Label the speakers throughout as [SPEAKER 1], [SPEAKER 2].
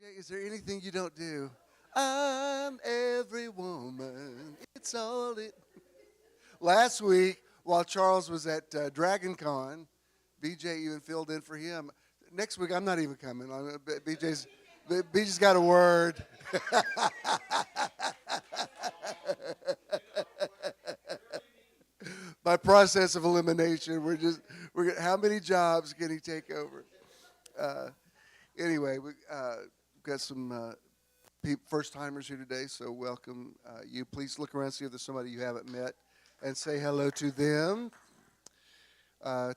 [SPEAKER 1] BJ, is there anything you don't do? I'm every woman. It's all it. Last week, while Charles was at Dragon Con, BJ even filled in for him. Next week, I'm not even coming. BJ's got a word. By process of elimination, how many jobs can he take over? Uh, anyway, we got some first timers here today, so welcome you. Please look around, see if there's somebody you haven't met, and say hello to them.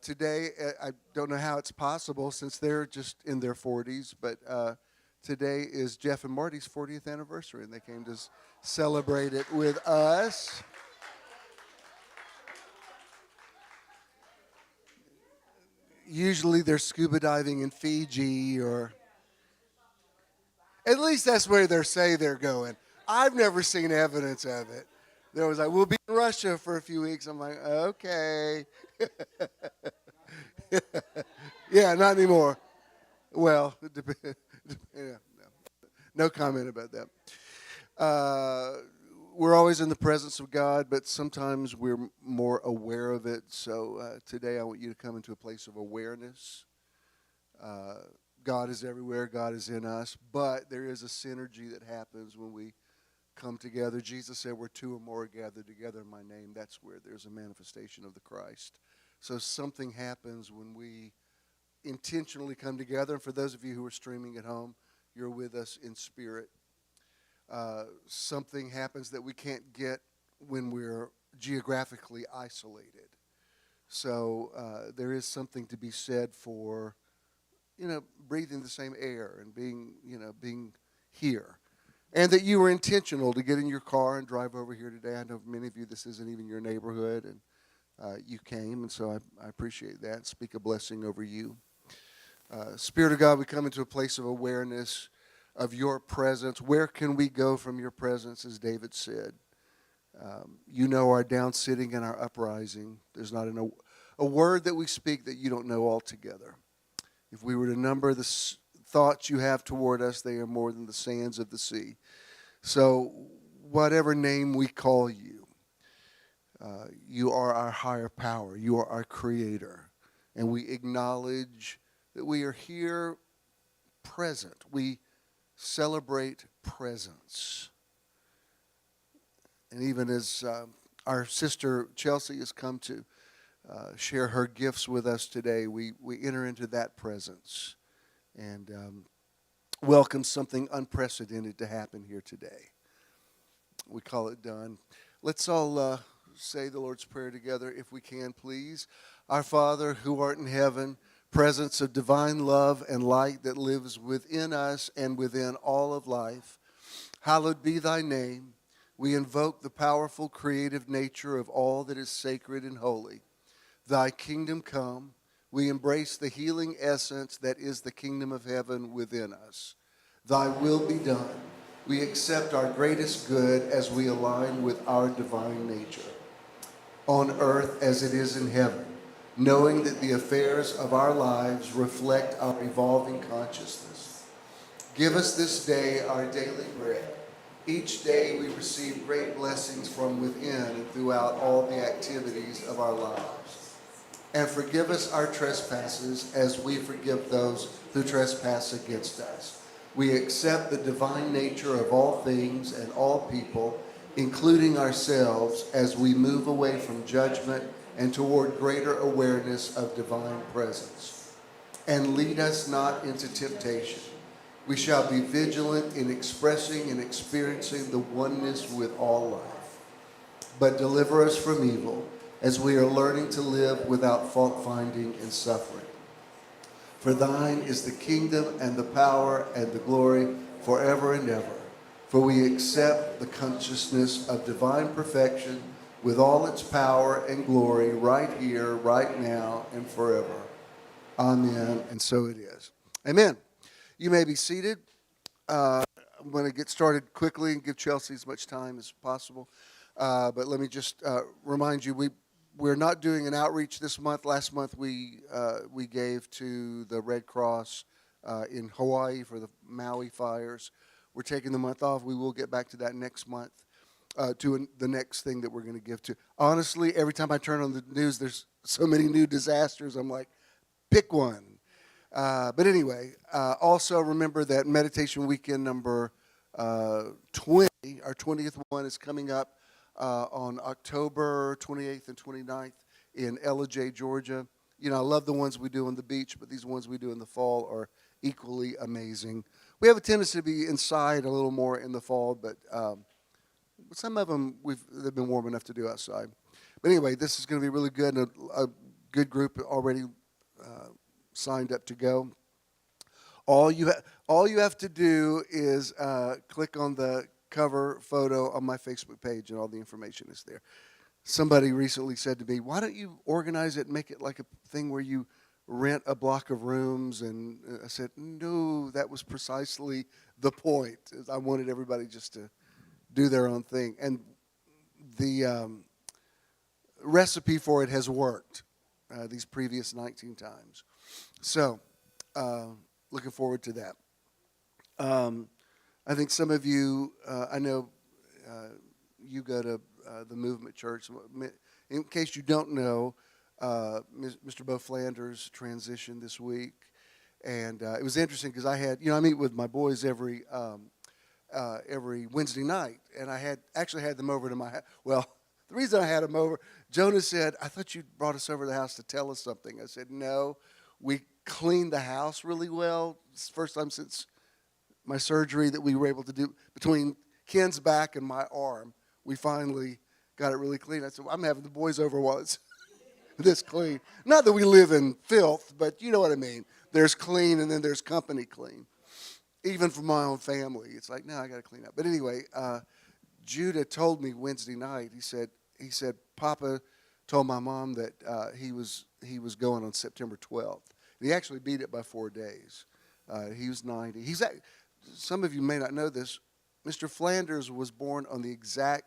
[SPEAKER 1] Today, I don't know how it's possible since they're just in their 40s, but today is Jeff and Marty's 40th anniversary, and they came to celebrate it with us. Usually they're scuba diving in Fiji, or at least that's where they say they're going. I've never seen evidence of it. There was like, we'll be in Russia for a few weeks. I'm like, okay. Yeah, not anymore. Well, yeah, no comment about that. We're always in the presence of God, but sometimes we're more aware of it. So today I want you to come into a place of awareness. God is everywhere. God is in us. But there is a synergy that happens when we come together. Jesus said, where two or more are gathered together in my name, that's where there's a manifestation of the Christ. So something happens when we intentionally come together. And for those of you who are streaming at home, you're with us in spirit. Something happens that we can't get when we're geographically isolated. So there is something to be said for, breathing the same air and being here. And that you were intentional to get in your car and drive over here today. I know for many of you this isn't even your neighborhood, and you came, and so I appreciate that. Speak a blessing over you. Spirit of God, we come into a place of awareness of your presence. Where can we go from your presence, as David said? You know our down sitting and our uprising. There's not a word that we speak that you don't know altogether. If we were to number the thoughts you have toward us, they are more than the sands of the sea. So whatever name we call you, you are our higher power. You are our creator. And we acknowledge that we are here present. We celebrate presence. And even as our sister Chelsea has come to share her gifts with us today, we enter into that presence and welcome something unprecedented to happen here today. We call it done. Let's all say the Lord's Prayer together, if we can, please. Our Father, who art in heaven, presence of divine love and light that lives within us and within all of life, hallowed be thy name. We invoke the powerful creative nature of all that is sacred and holy. Thy kingdom come. We embrace the healing essence that is the kingdom of heaven within us. Thy will be done. We accept our greatest good as we align with our divine nature, on earth as it is in heaven, knowing that the affairs of our lives reflect our evolving consciousness. Give us this day our daily bread. Each day we receive great blessings from within and throughout all the activities of our lives. And forgive us our trespasses as we forgive those who trespass against us. We accept the divine nature of all things and all people, including ourselves, as we move away from judgment and toward greater awareness of divine presence. And lead us not into temptation. We shall be vigilant in expressing and experiencing the oneness with all life. But deliver us from evil, as we are learning to live without fault-finding and suffering. For thine is the kingdom and the power and the glory forever and ever. For we accept the consciousness of divine perfection with all its power and glory right here, right now, and forever. Amen. And so it is. Amen. You may be seated. I'm going to get started quickly and give Chelsea as much time as possible. But let me just remind you, we're not doing an outreach this month. Last month we gave to the Red Cross in Hawaii for the Maui fires. We're taking the month off. We will get back to that next month, the next thing that we're going to give to. Honestly, every time I turn on the news, there's so many new disasters. I'm like, pick one. But anyway, also remember that Meditation Weekend number 20, our 20th one, is coming up on October 28th and 29th in Ellijay, Georgia. You know, I love the ones we do on the beach, but these ones we do in the fall are equally amazing. We have a tendency to be inside a little more in the fall, but some of them they've been warm enough to do outside. But anyway, this is going to be really good, and a good group already signed up to go. All you have to do is click on the cover photo on my Facebook page, and all the information is there. Somebody recently said to me, "Why don't you organize it and make it like a thing where you rent a block of rooms?" And I said, "No, that was precisely the point. I wanted everybody just to do their own thing." And the recipe for it has worked these previous 19 times. So, looking forward to that. I think some of you, I know you go to the Movement Church. In case you don't know, Mr. Bo Flanders transitioned this week. And it was interesting because I meet with my boys every Wednesday night. And I actually had them over to my house. Well, the reason I had them over, Jonah said, "I thought you brought us over to the house to tell us something." I said, "No, we cleaned the house really well. It's the first time since my surgery that we were able to do, between Ken's back and my arm, we finally got it really clean." I said, "Well, I'm having the boys over while it's this clean." Not that we live in filth, but you know what I mean. There's clean and then there's company clean. Even for my own family, it's like, no, I got to clean up. But anyway, Judah told me Wednesday night, he said, "Papa told my mom that he was going on September 12th. And he actually beat it by 4 days. He was 90. Some of you may not know this. Mr. Flanders was born on the exact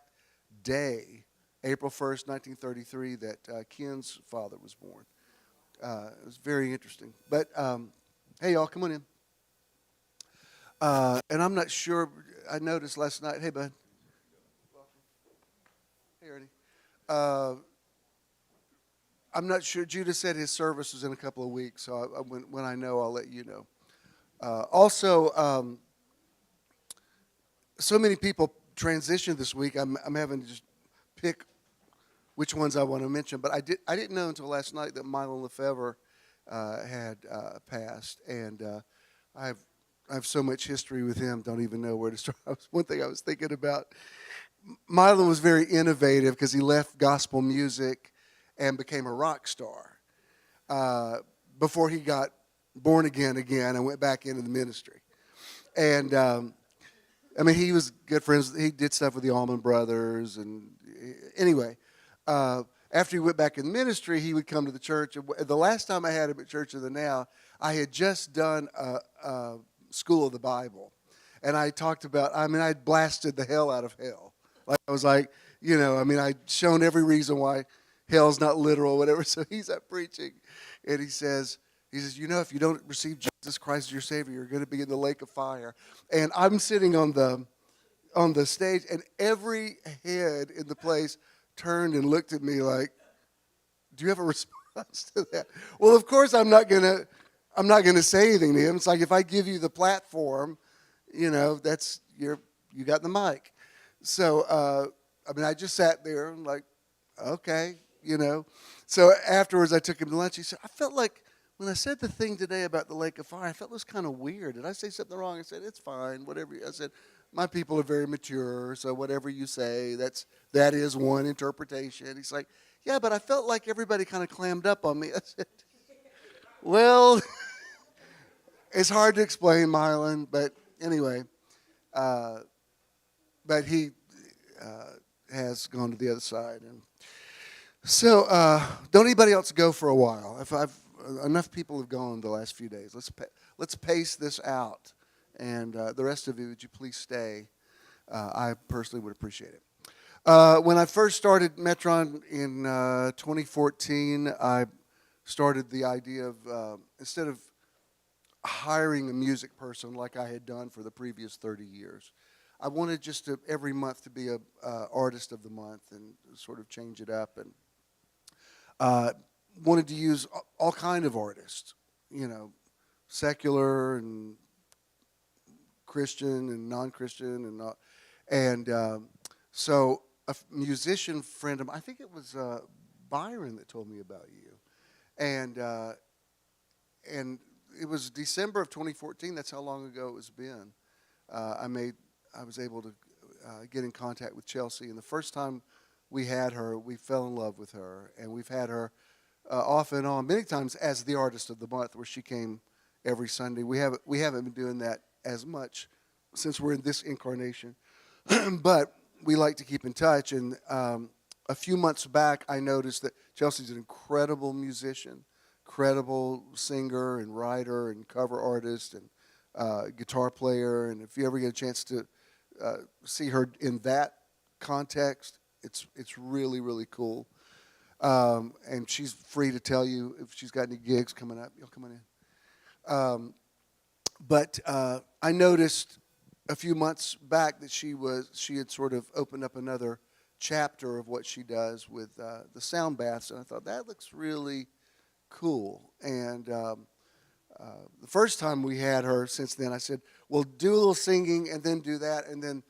[SPEAKER 1] day, April 1st, 1933, that Ken's father was born. It was very interesting. But, hey, y'all, come on in. And I'm not sure, I noticed last night, hey, bud. Hey, Ernie. I'm not sure, Judah said his service was in a couple of weeks, so when I know, I'll let you know. Also, so many people transitioned this week. I'm having to just pick which ones I want to mention. But I didn't know until last night that Milo Lefevre had passed, and I have so much history with him. Don't even know where to start. One thing I was thinking about. Milo was very innovative because he left gospel music and became a rock star before he got born again and went back into the ministry. And I mean, he was good friends. He did stuff with the Allman Brothers. And anyway, after he went back in the ministry, he would come to the church. The last time I had him at Church of the Now, I had just done a School of the Bible. And I talked about, I blasted the hell out of hell. Like, I was like, I'd shown every reason why hell's not literal, whatever. So he's up preaching, and he says, if you don't receive Jesus Christ as your Savior, you're going to be in the lake of fire. And I'm sitting on the stage, and every head in the place turned and looked at me like, "Do you have a response to that?" Well, of course, I'm not gonna say anything to him. It's like, if I give you the platform, you got the mic. So I just sat there and like, okay, So afterwards, I took him to lunch. He said, "I felt like when I said the thing today about the lake of fire, I felt it was kind of weird. Did I say something wrong?" I said, "It's fine, whatever." I said, "My people are very mature, so whatever you say, that is one interpretation." He's like, "Yeah, but I felt like everybody kind of clammed up on me." I said, "Well, it's hard to explain, Mylan, but anyway." But he has gone to the other side, and so don't anybody else go for a while. If enough people have gone the last few days, let's pace this out, and the rest of you, would you please stay? I personally would appreciate it. When I first started Metron in 2014, I started the idea of instead of hiring a music person like I had done for the previous 30 years. I wanted just to, every month to be a artist of the month and sort of change it up, and uh, wanted to use all kind of artists, you know, secular and Christian and non-Christian and not, and so musician friend of mine, I think it was Byron that told me about you, and it was December of 2014. That's how long ago it's been. I was able to get in contact with Chelsea, and the first time we had her, we fell in love with her, and we've had her off and on many times as the artist of the month, where she came every Sunday. We haven't been doing that as much since we're in this incarnation, but we like to keep in touch. And a few months back, I noticed that Chelsea's an incredible musician, credible singer and writer and cover artist and guitar player. And if you ever get a chance to see her in that context, it's really, really cool. And she's free to tell you if she's got any gigs coming up. You'll come on in. But I noticed a few months back that she had sort of opened up another chapter of what she does with the sound baths, and I thought that looks really cool. And the first time we had her, since then, I said, "Well, do a little singing and then do that." And then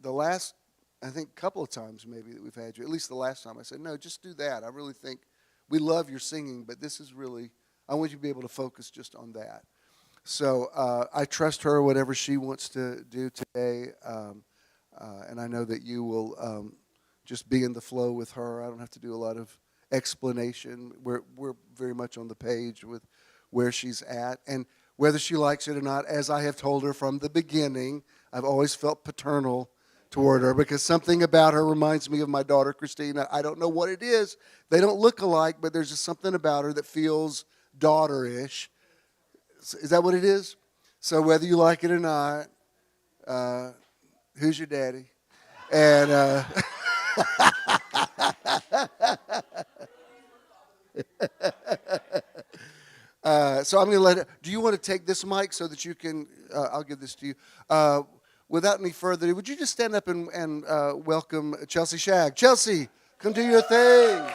[SPEAKER 1] the last, I think, couple of times maybe that we've had you, at least the last time, I said, "No, just do that. I really think we love your singing, but this is really, I want you to be able to focus just on that." So I trust her, whatever she wants to do today, and I know that you will just be in the flow with her. I don't have to do a lot of explanation. We're very much on the page with where she's at, and whether she likes it or not, as I have told her from the beginning, I've always felt paternal toward her because something about her reminds me of my daughter Christina. I don't know what it is. They don't look alike, but there's just something about her that feels daughter-ish. Is that what it is? So whether you like it or not, who's your daddy? And so I'm going to let it. Do you want to take this mic so that you can? I'll give this to you. Without any further ado, would you just stand up and welcome Chelsea Shag? Chelsea, come do your thing.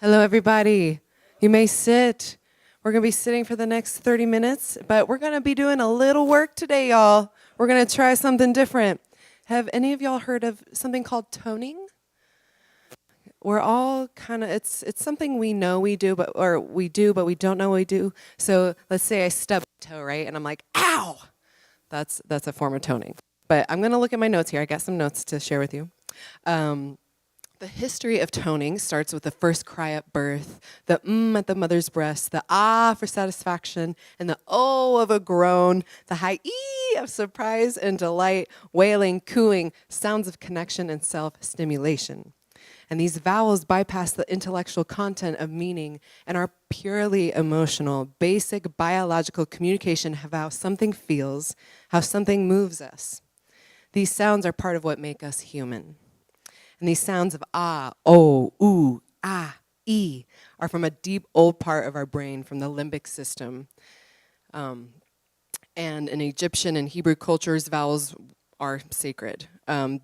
[SPEAKER 2] Hello, everybody. You may sit. We're going to be sitting for the next 30 minutes, but we're going to be doing a little work today, y'all. We're going to try something different. Have any of y'all heard of something called toning? We're all kind of, it's something we know we do, but we don't know we do. So let's say I stub my toe, right? And I'm like, ow! That's a form of toning. But I'm going to look at my notes here. I got some notes to share with you. The history of toning starts with the first cry at birth, the at the mother's breast, the ah for satisfaction, and the oh of a groan, the high ee of surprise and delight, wailing, cooing, sounds of connection and self-stimulation. And these vowels bypass the intellectual content of meaning and are purely emotional, basic biological communication of how something feels, how something moves us. These sounds are part of what make us human. And these sounds of ah, oh, ooh, ah, ee are from a deep old part of our brain, from the limbic system. And in Egyptian and Hebrew cultures, vowels are sacred. And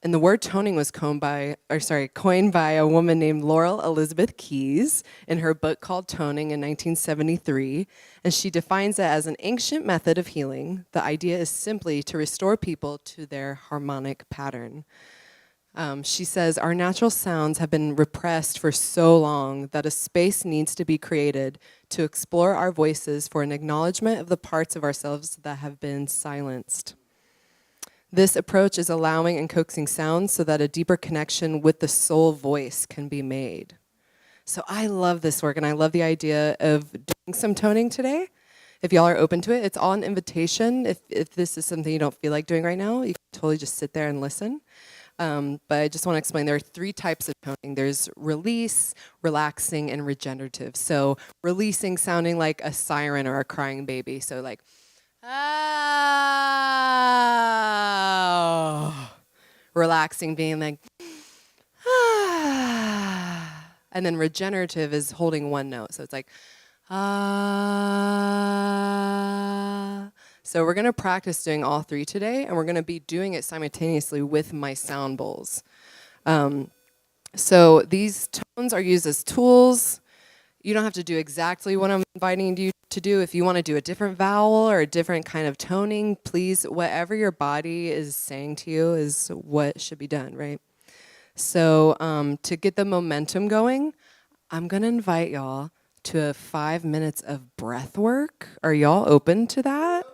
[SPEAKER 2] the word toning was coined by a woman named Laurel Elizabeth Keyes in her book called Toning in 1973. And she defines it as an ancient method of healing. The idea is simply to restore people to their harmonic pattern. She says, our natural sounds have been repressed for so long that a space needs to be created to explore our voices for an acknowledgement of the parts of ourselves that have been silenced. This approach is allowing and coaxing sounds so that a deeper connection with the soul voice can be made. So I love this work, and I love the idea of doing some toning today. If y'all are open to it, it's all an invitation. If this is something you don't feel like doing right now, you can totally just sit there and listen. But I just want to explain, there are 3 types of toning. There's release, relaxing, and regenerative. So releasing sounding like a siren or a crying baby. So like, ah. Relaxing being like, ah. And then regenerative is holding one note. So it's like, ah. So we're going to practice doing all three today, and we're going to be doing it simultaneously with my sound bowls. So these tones are used as tools. You don't have to do exactly what I'm inviting you to do. If you want to do a different vowel or a different kind of toning, please, whatever your body is saying to you is what should be done, right? So to get the momentum going, I'm going to invite y'all to 5 minutes of breath work. Are y'all open to that?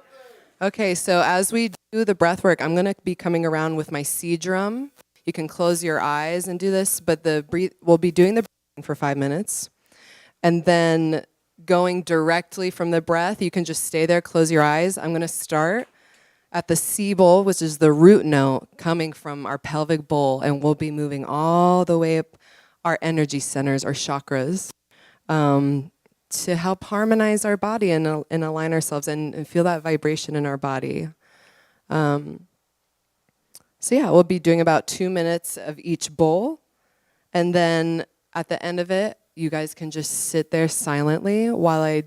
[SPEAKER 2] Okay, so as we do the breath work, I'm going to be coming around with my C drum. You can close your eyes and do this, but we'll be doing the breathing for 5 minutes. And then going directly from the breath, you can just stay there, close your eyes. I'm going to start at the C bowl, which is the root note coming from our pelvic bowl, and we'll be moving all the way up our energy centers, our chakras, to help harmonize our body and align ourselves and feel that vibration in our body. So yeah, we'll be doing about 2 minutes of each bowl. And then at the end of it, you guys can just sit there silently while I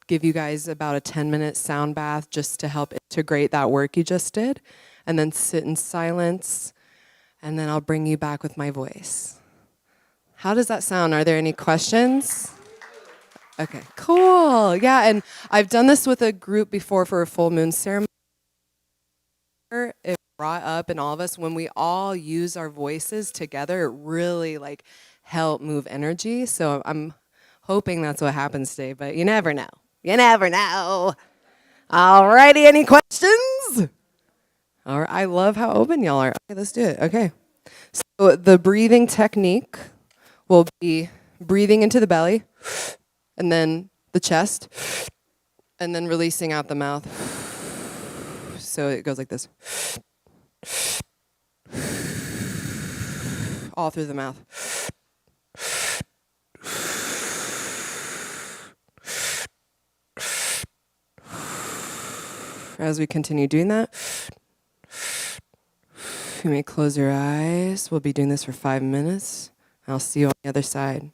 [SPEAKER 2] give you guys about a 10-minute sound bath just to help integrate that work you just did. And then sit in silence, and then I'll bring you back with my voice. How does that sound? Are there any questions? Okay, cool. Yeah, and I've done this with a group before for a full moon ceremony. It brought up in all of us, when we all use our voices together, it really help move energy. So I'm hoping that's what happens today, but you never know. You never know. All righty, any questions? All right, I love how open y'all are. Okay, let's do it. Okay. So the breathing technique will be breathing into the belly, and then the chest, and then releasing out the mouth. So it goes like this. All through the mouth. As we continue doing that, you may close your eyes. We'll be doing this for 5 minutes. I'll see you on the other side.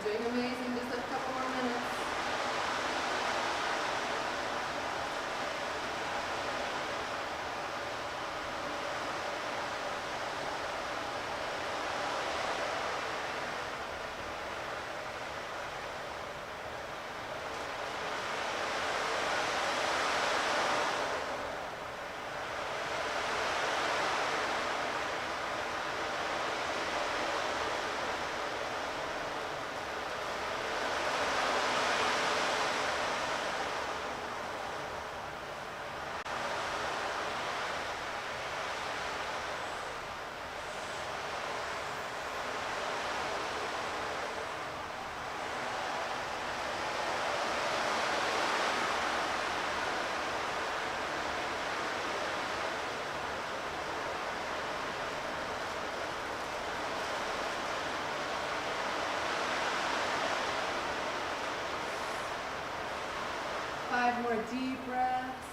[SPEAKER 2] doing amazing. Just a couple more minutes. Five more deep breaths.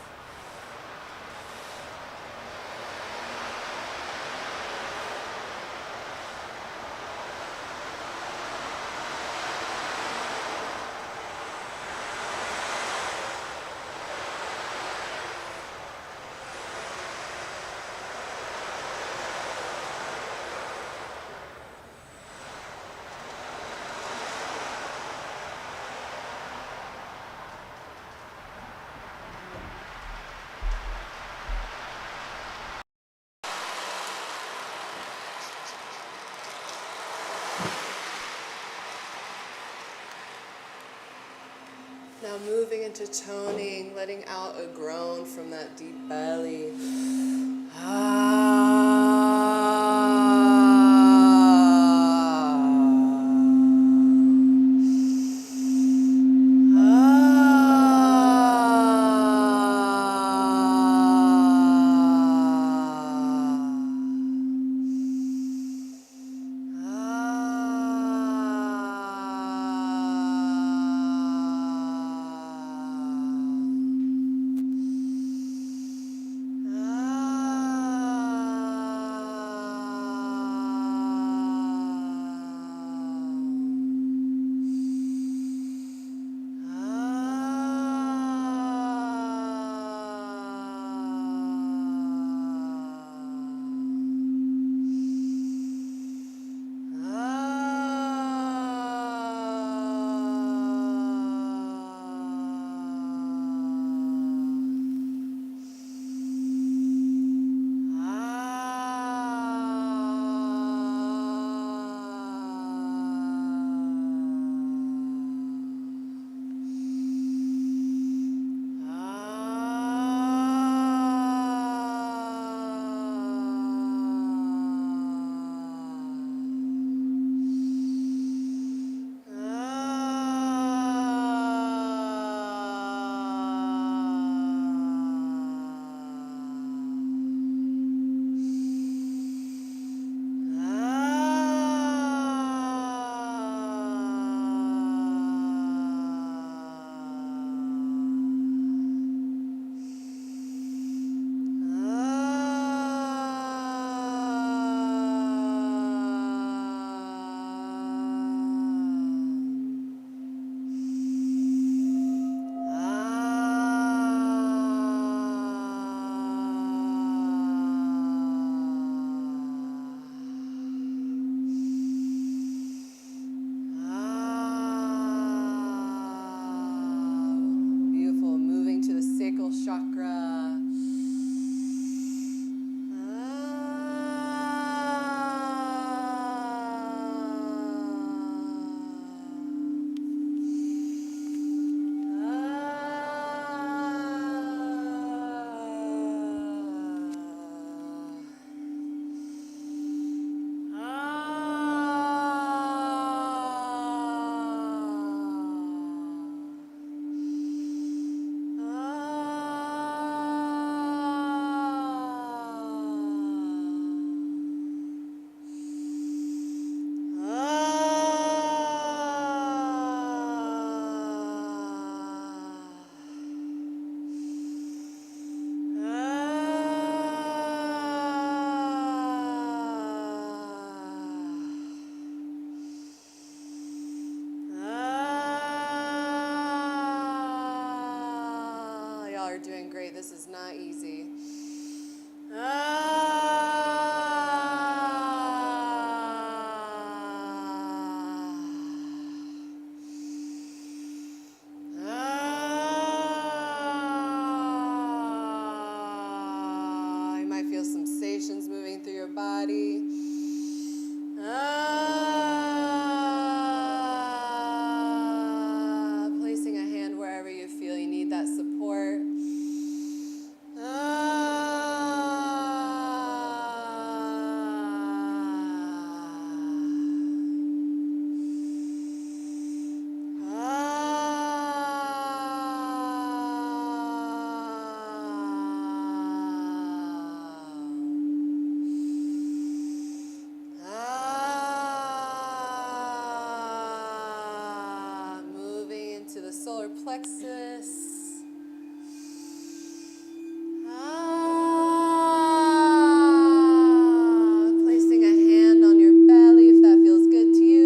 [SPEAKER 2] Now moving into toning, letting out a groan from that deep belly. are doing great. This is not easy. You might feel sensations moving through your body. Placing a hand wherever you feel you need that support. Moving into the solar plexus. Placing a hand on your belly if that feels good to you.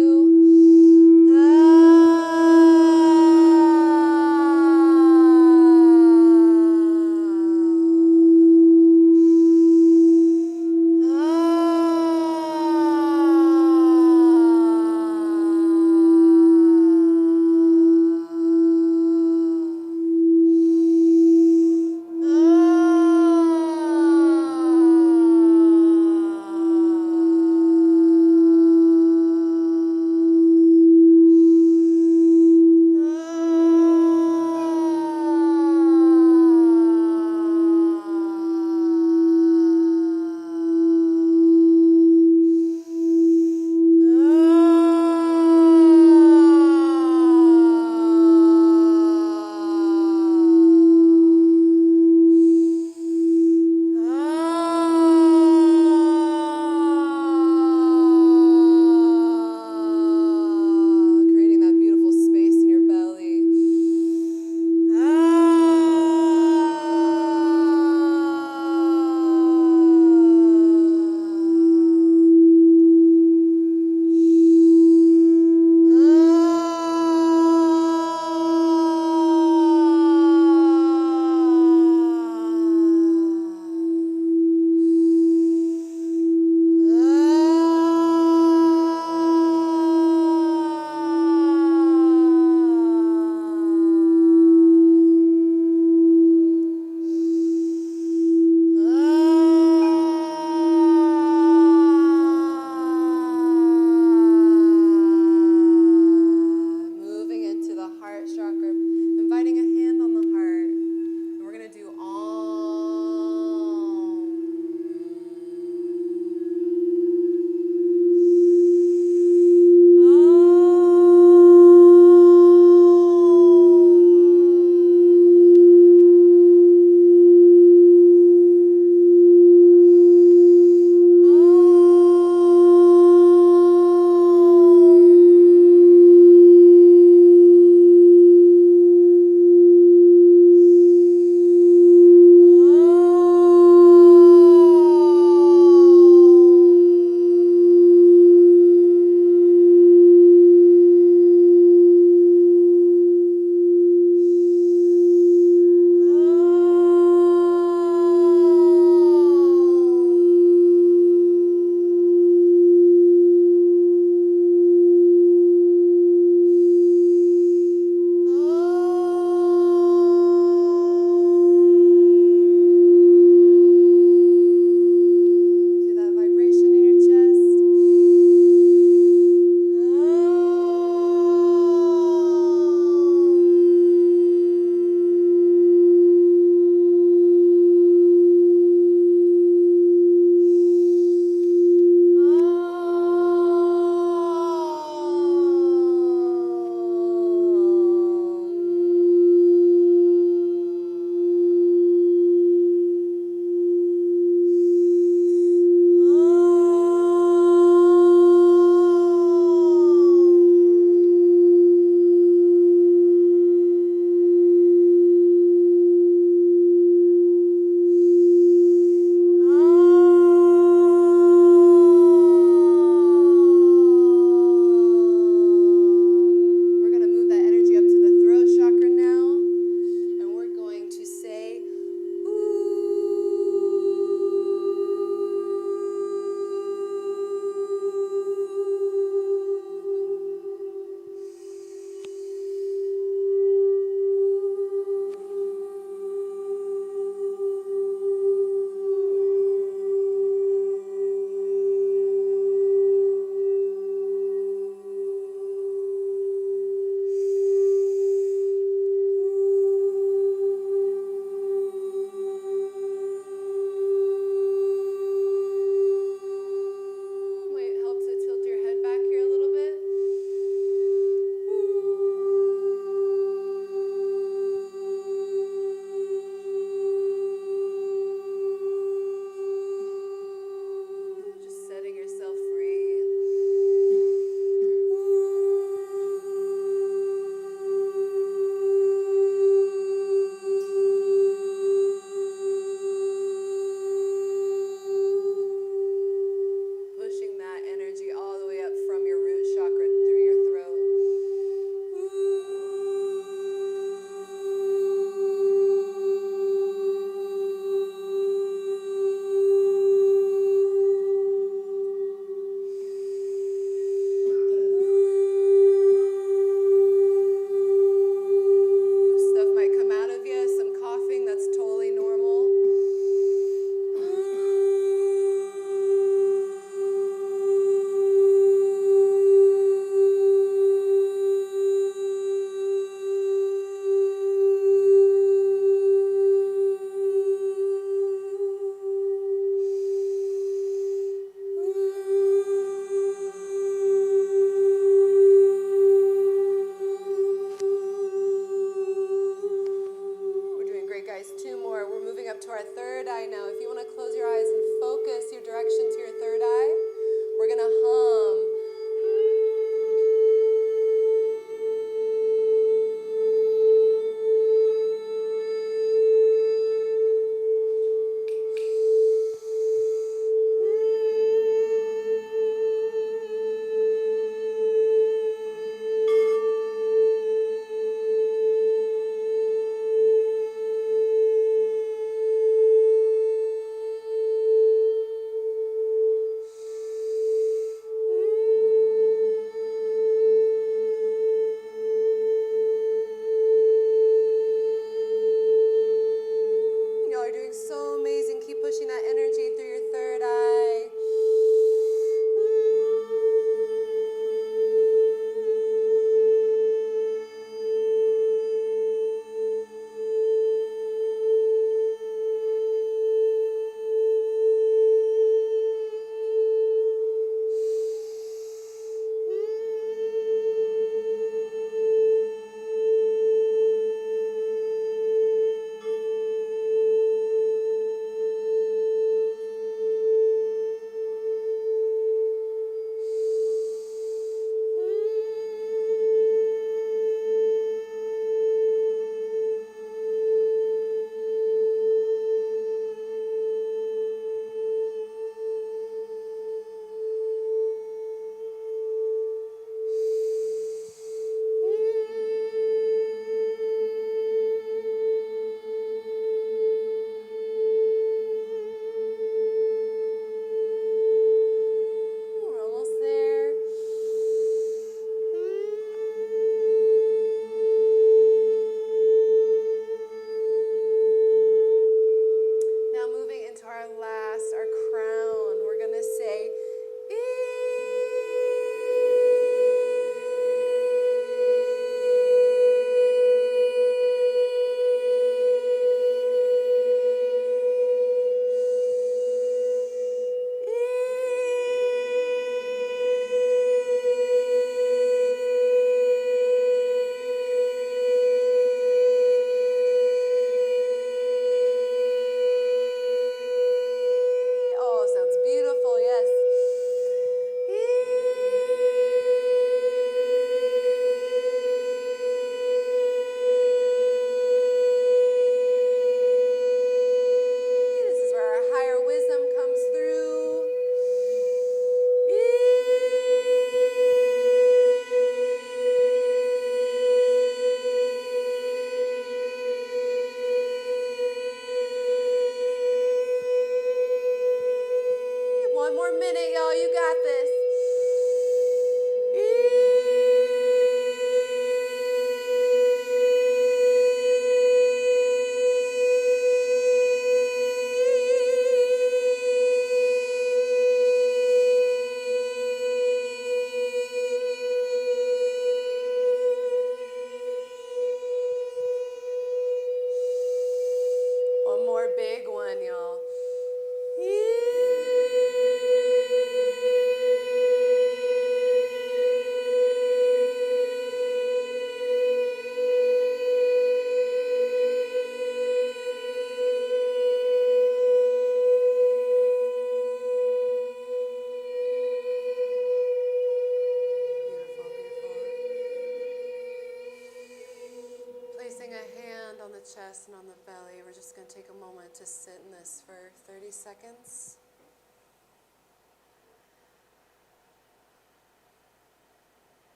[SPEAKER 2] chest and on the belly. We're just going to take a moment to sit in this for 30 seconds.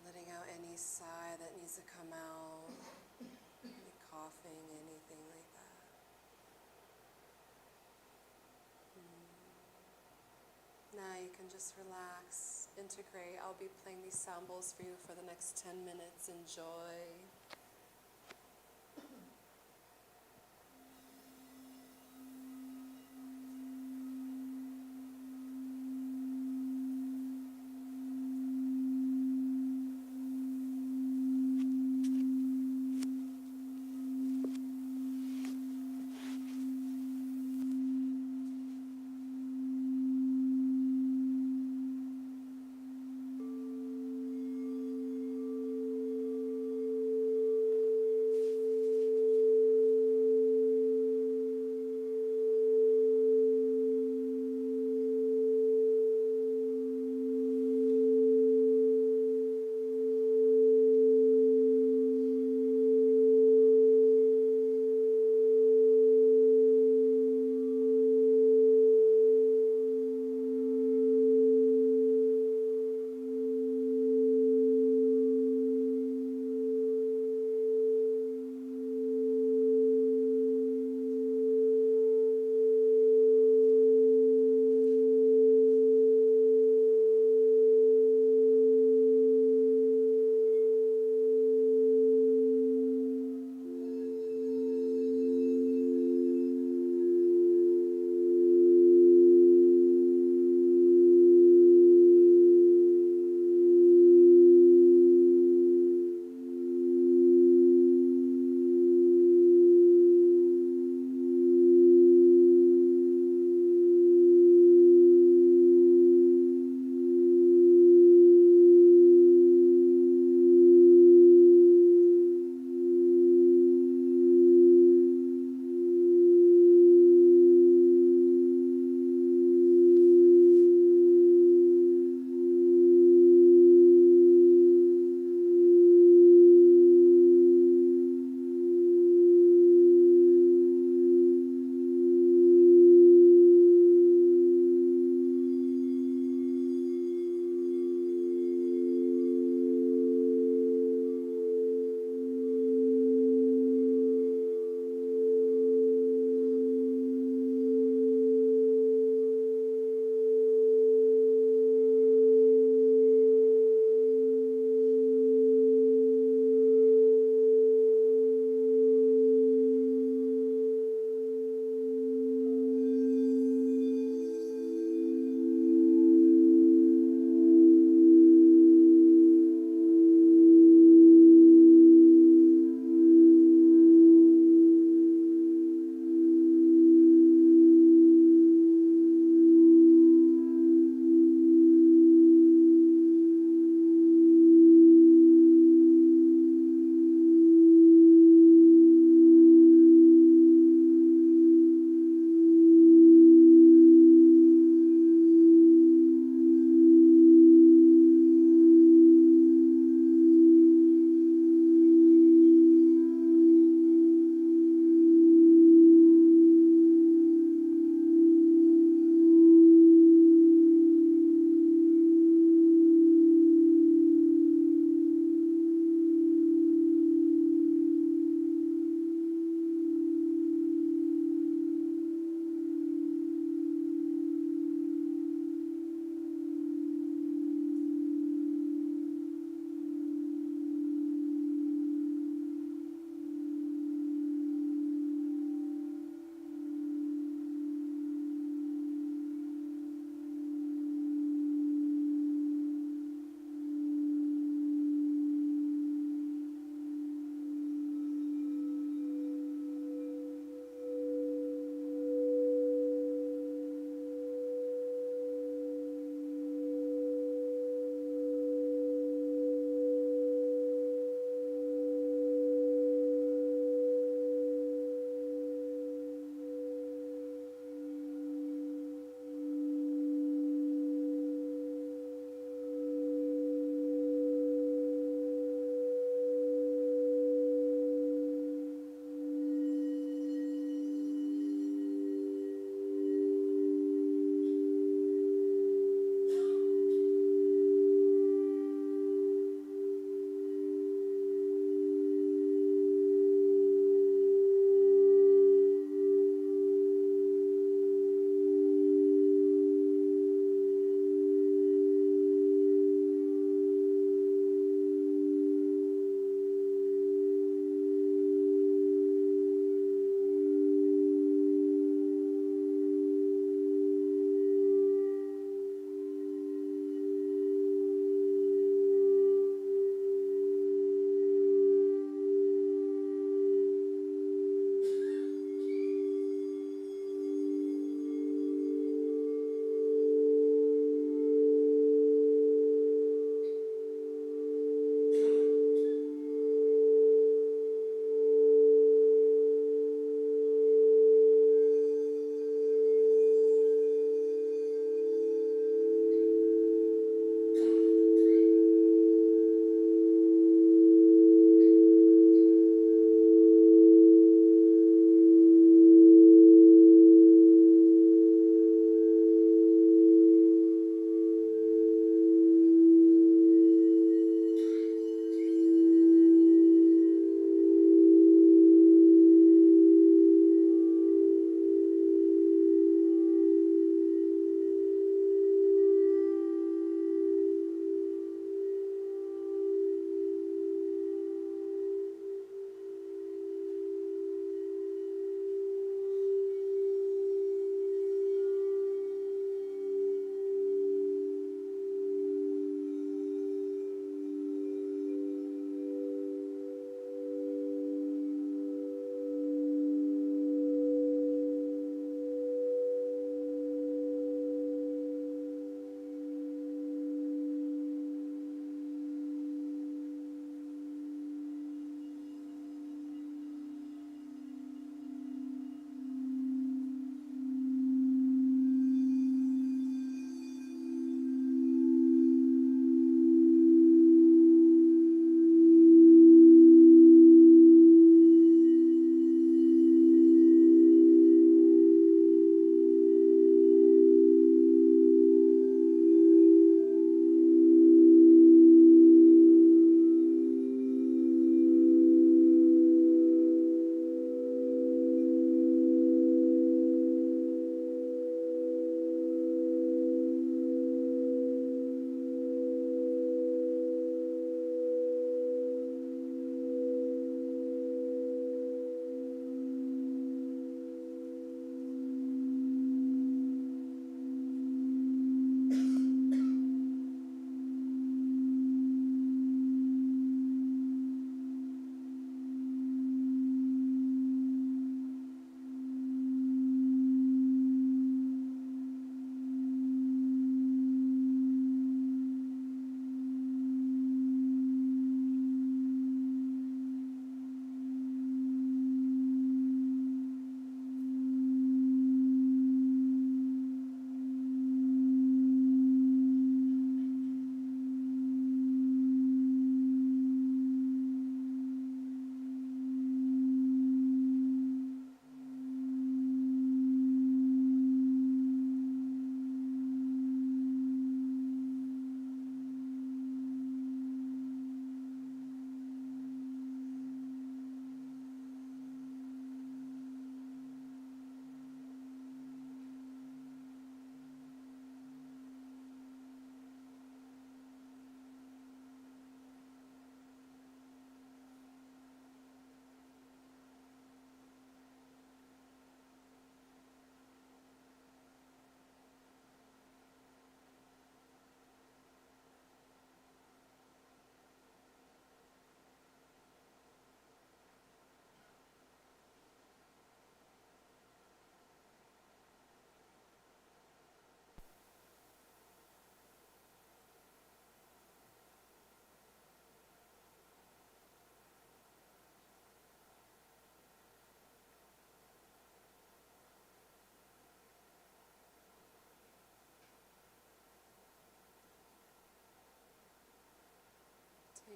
[SPEAKER 2] Letting out any sigh that needs to come out, any coughing, anything like that. Now you can just relax, integrate. I'll be playing these sound bowls for you for the next 10 minutes. Enjoy.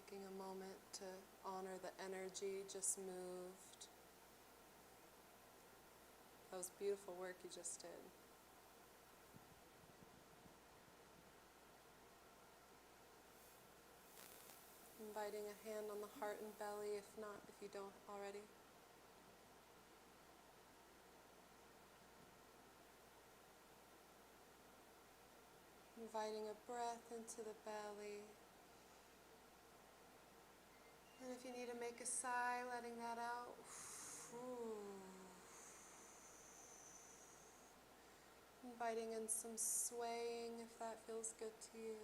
[SPEAKER 2] taking a moment to honor the energy just moved. That was beautiful work you just did. Inviting a hand on the heart and belly, if you don't already. Inviting a breath into the belly. And if you need to make a sigh, letting that out. Inviting in some swaying if that feels good to you.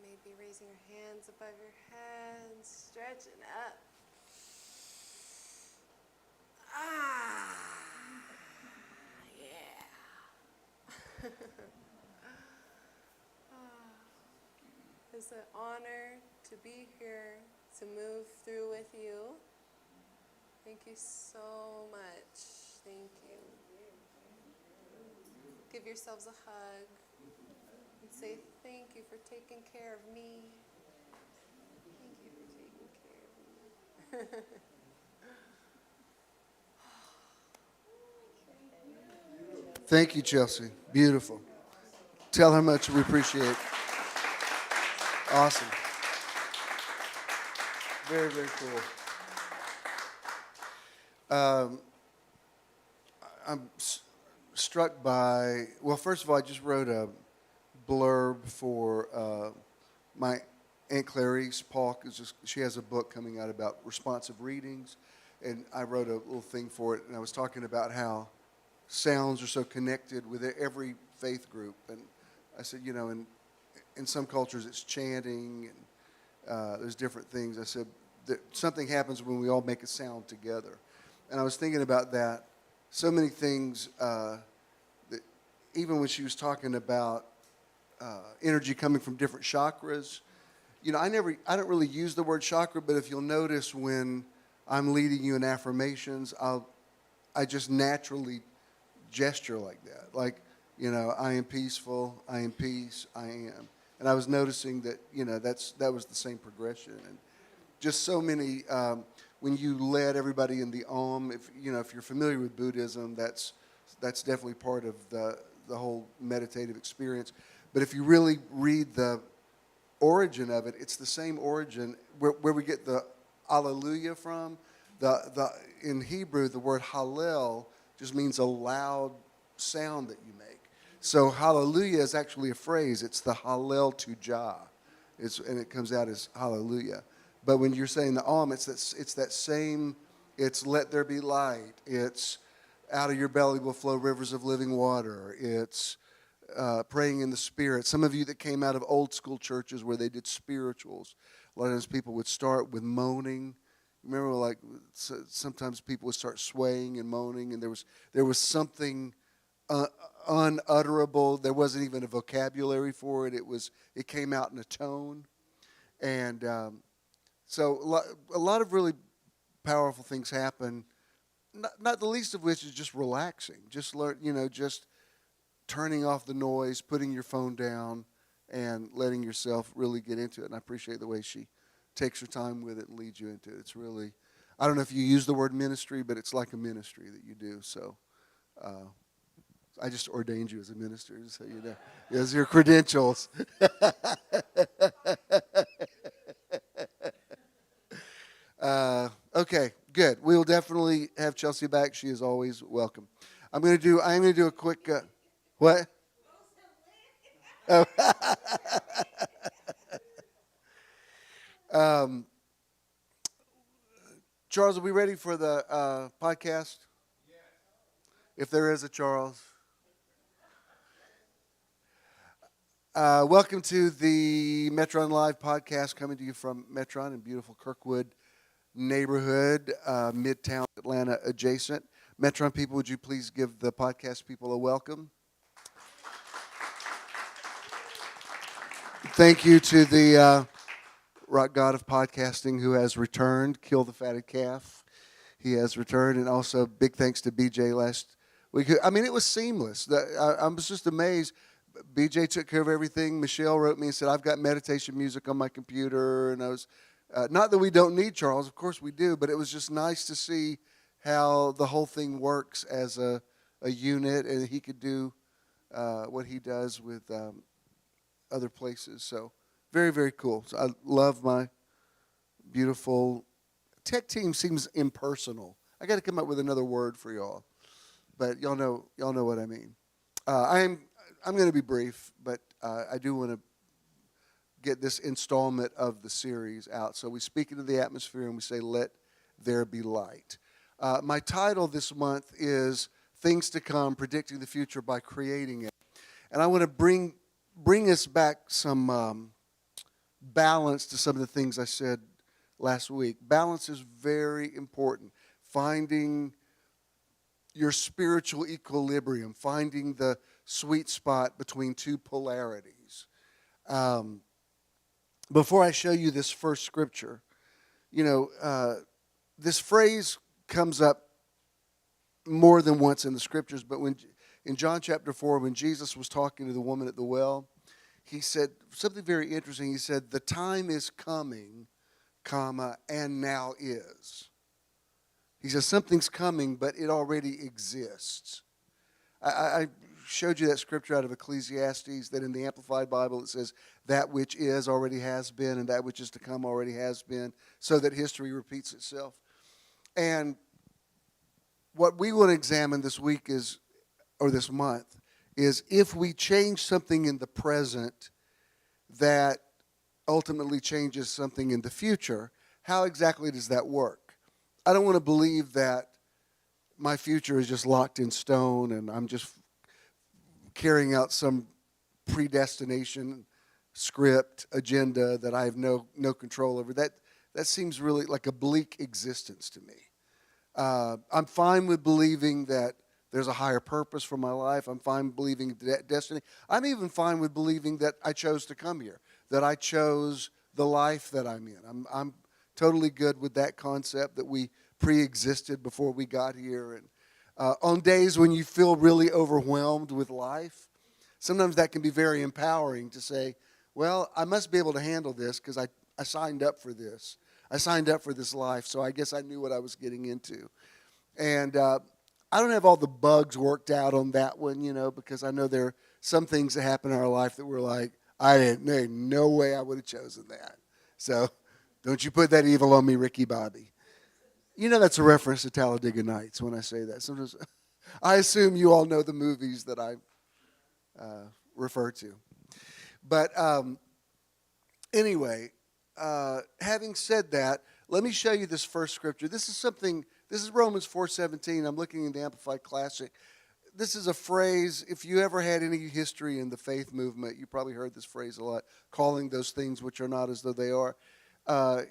[SPEAKER 2] Maybe raising your hands above your head, stretching up. Yeah. It's an honor to be here, to move through with you. Thank you so much. Thank you. Give yourselves a hug and say thank you for taking care of me. Thank you for taking care of me.
[SPEAKER 1] Thank you, Chelsea. Beautiful. Tell her how much we appreciate. Awesome. Very, very cool. I'm struck by, well, first of all, I just wrote a blurb for my Aunt Clarice Polk. She has a book coming out about responsive readings, and I wrote a little thing for it, and I was talking about how sounds are so connected with every faith group. And I said, in some cultures it's chanting, and there's different things. I said that something happens when we all make a sound together. And I was thinking about that. So many things that even when she was talking about energy coming from different chakras, I don't really use the word chakra, but if you'll notice when I'm leading you in affirmations, I just naturally gesture like that. Like, I am peaceful, I am peace, I am. And I was noticing that, that was the same progression. And just so many, when you led everybody in the Om, if you're familiar with Buddhism, that's definitely part of the whole meditative experience. But if you really read the origin of it, it's the same origin where we get the Alleluia from. In Hebrew, the word Hallel just means a loud sound that you make. So hallelujah is actually a phrase. It's the Hallel to Jah. And it comes out as hallelujah. But when you're saying the Om, it's that same, it's let there be light. It's out of your belly will flow rivers of living water. It's praying in the Spirit. Some of you that came out of old school churches where they did spirituals, a lot of times people would start with moaning. Remember, sometimes people would start swaying and moaning, and there was something unutterable. There wasn't even a vocabulary for it. It came out in a tone, and so a lot of really powerful things happen. Not the least of which is just relaxing. Just learn, just turning off the noise, putting your phone down, and letting yourself really get into it. And I appreciate the way she takes her time with it and leads you into it. It's really, I don't know if you use the word ministry, but it's like a ministry that you do. So I just ordained you as a minister, just so you know. As your credentials. Okay, good. We will definitely have Chelsea back. She is always welcome. I'm going to do a quick, what? Oh. Charles, are we ready for the podcast? Yes. If there is a Charles. Welcome to the Metron Live podcast, coming to you from Metron in beautiful Kirkwood neighborhood, Midtown Atlanta adjacent. Metron people, would you please give the podcast people a welcome? Thank you to the rock god of podcasting who has returned. Kill the fatted calf. He has returned, and also big thanks to BJ last week. I mean, it was seamless. I was just amazed. BJ took care of everything. Michelle wrote me and said, "I've got meditation music on my computer," and I was not that we don't need Charles, of course we do, but it was just nice to see how the whole thing works as a unit, and he could do what he does with other places. So very, very cool. So I love my beautiful tech team. Seems impersonal. I got to come up with another word for y'all, but y'all know what I mean. I'm going to be brief, but I do want to get this installment of the series out. So we speak into the atmosphere and we say, "Let there be light." My title this month is "Things to Come: Predicting the Future by Creating It," and I want to bring us back some balance to some of the things I said last week. Balance is very important. Finding your spiritual equilibrium, finding the sweet spot between two polarities. Before I show you this first scripture, this phrase comes up more than once in the scriptures, but in John chapter 4, when Jesus was talking to the woman at the well, he said something very interesting. He said, "The time is coming, comma, and now is." He says something's coming, but it already exists. I showed you that scripture out of Ecclesiastes, that in the Amplified Bible it says, "That which is already has been, and that which is to come already has been," so that history repeats itself. And what we want to examine this week or this month, is if we change something in the present that ultimately changes something in the future, how exactly does that work? I don't want to believe that my future is just locked in stone and I'm just carrying out some predestination script agenda that I have no control over. That seems really like a bleak existence to me. I'm fine with believing that there's a higher purpose for my life. I'm fine believing destiny. I'm even fine with believing that I chose to come here, that I chose the life that I'm in. I'm totally good with that concept that we pre-existed before we got here. And on days when you feel really overwhelmed with life, sometimes that can be very empowering to say, well, I must be able to handle this because I signed up for this. I signed up for this life, so I guess I knew what I was getting into. And I don't have all the bugs worked out on that one, because I know there are some things that happen in our life that we're like, there's no way I would have chosen that. So don't you put that evil on me, Ricky Bobby. That's a reference to Talladega Nights when I say that. Sometimes I assume you all know the movies that I refer to. But anyway, having said that, let me show you this first scripture. This is Romans 4:17. I'm looking in the Amplified Classic. This is a phrase, if you ever had any history in the faith movement, you probably heard this phrase a lot, calling those things which are not as though they are.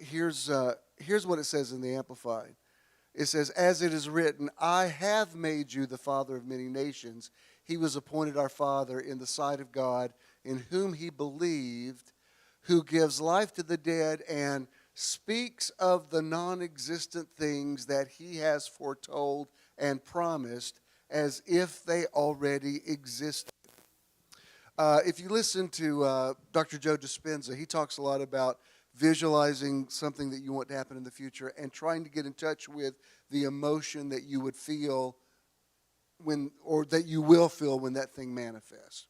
[SPEAKER 1] Here's what it says in the Amplified. It says, "As it is written, I have made you the father of many nations. He was appointed our father in the sight of God, in whom he believed, who gives life to the dead and speaks of the non-existent things that he has foretold and promised as if they already existed." If you listen to Dr. Joe Dispenza, he talks a lot about visualizing something that you want to happen in the future and trying to get in touch with the emotion that you would feel that you will feel when that thing manifests.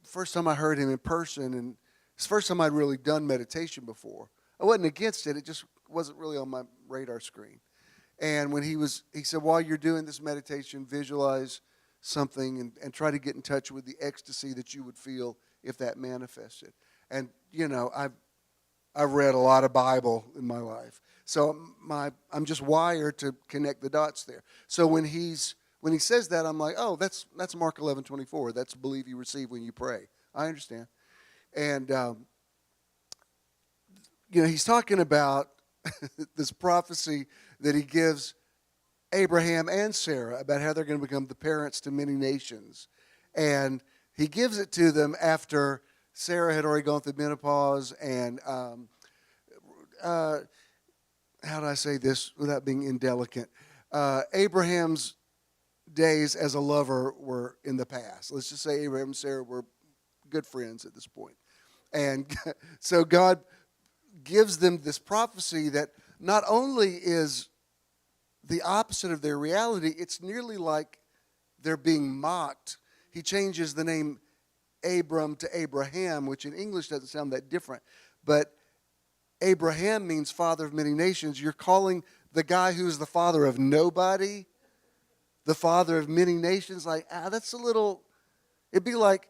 [SPEAKER 1] First time I heard him in person, and it's the first time I'd really done meditation before. I wasn't against it. It just wasn't really on my radar screen. And when he said, while you're doing this meditation, visualize something and try to get in touch with the ecstasy that you would feel if that manifested. And, I've read a lot of Bible in my life. So I'm just wired to connect the dots there. So when he says that, I'm like, oh, that's Mark 11:24. That's believe you receive when you pray. I understand. And, he's talking about this prophecy that he gives Abraham and Sarah about how they're going to become the parents to many nations. And he gives it to them after Sarah had already gone through menopause, and how do I say this without being indelicate? Abraham's days as a lover were in the past. Let's just say Abraham and Sarah were good friends at this point. And so God gives them this prophecy that not only is the opposite of their reality, it's nearly like they're being mocked. He changes the name Abram to Abraham, which in English doesn't sound that different. But Abraham means father of many nations. You're calling the guy who's the father of nobody the father of many nations. Like, that's a little, it'd be like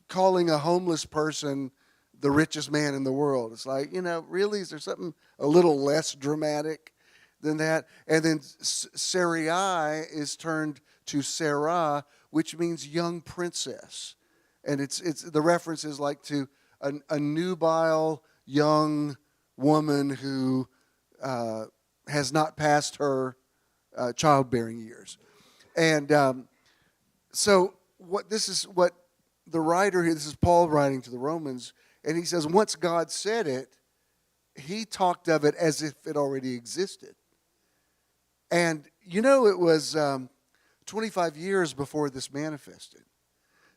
[SPEAKER 1] calling a homeless person the richest man in the world. It's like, really, is there something a little less dramatic than that? And then Sarai is turned to Sarah, which means young princess. And it's the reference is like to a nubile young woman who has not passed her childbearing years. And so this is what the writer here, this is Paul writing to the Romans, and he says once God said it, he talked of it as if it already existed. And it was 25 years before this manifested.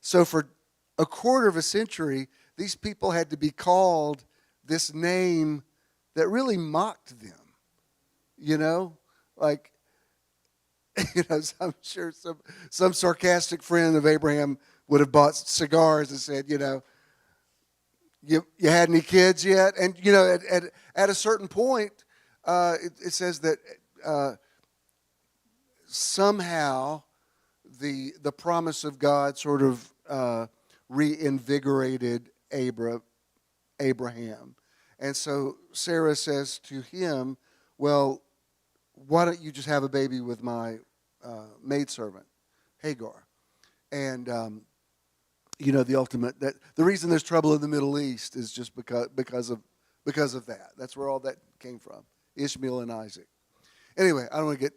[SPEAKER 1] So for a quarter of a century, these people had to be called this name that really mocked them. Like, I'm sure some sarcastic friend of Abraham would have bought cigars and said, you had any kids yet? And, at a certain point, it says that somehow the promise of God sort of reinvigorated Abraham. And so Sarah says to him, well, why don't you just have a baby with my maidservant, Hagar? And, the ultimate, that the reason there's trouble in the Middle East is just because of that. That's where all that came from, Ishmael and Isaac. Anyway, I don't want to get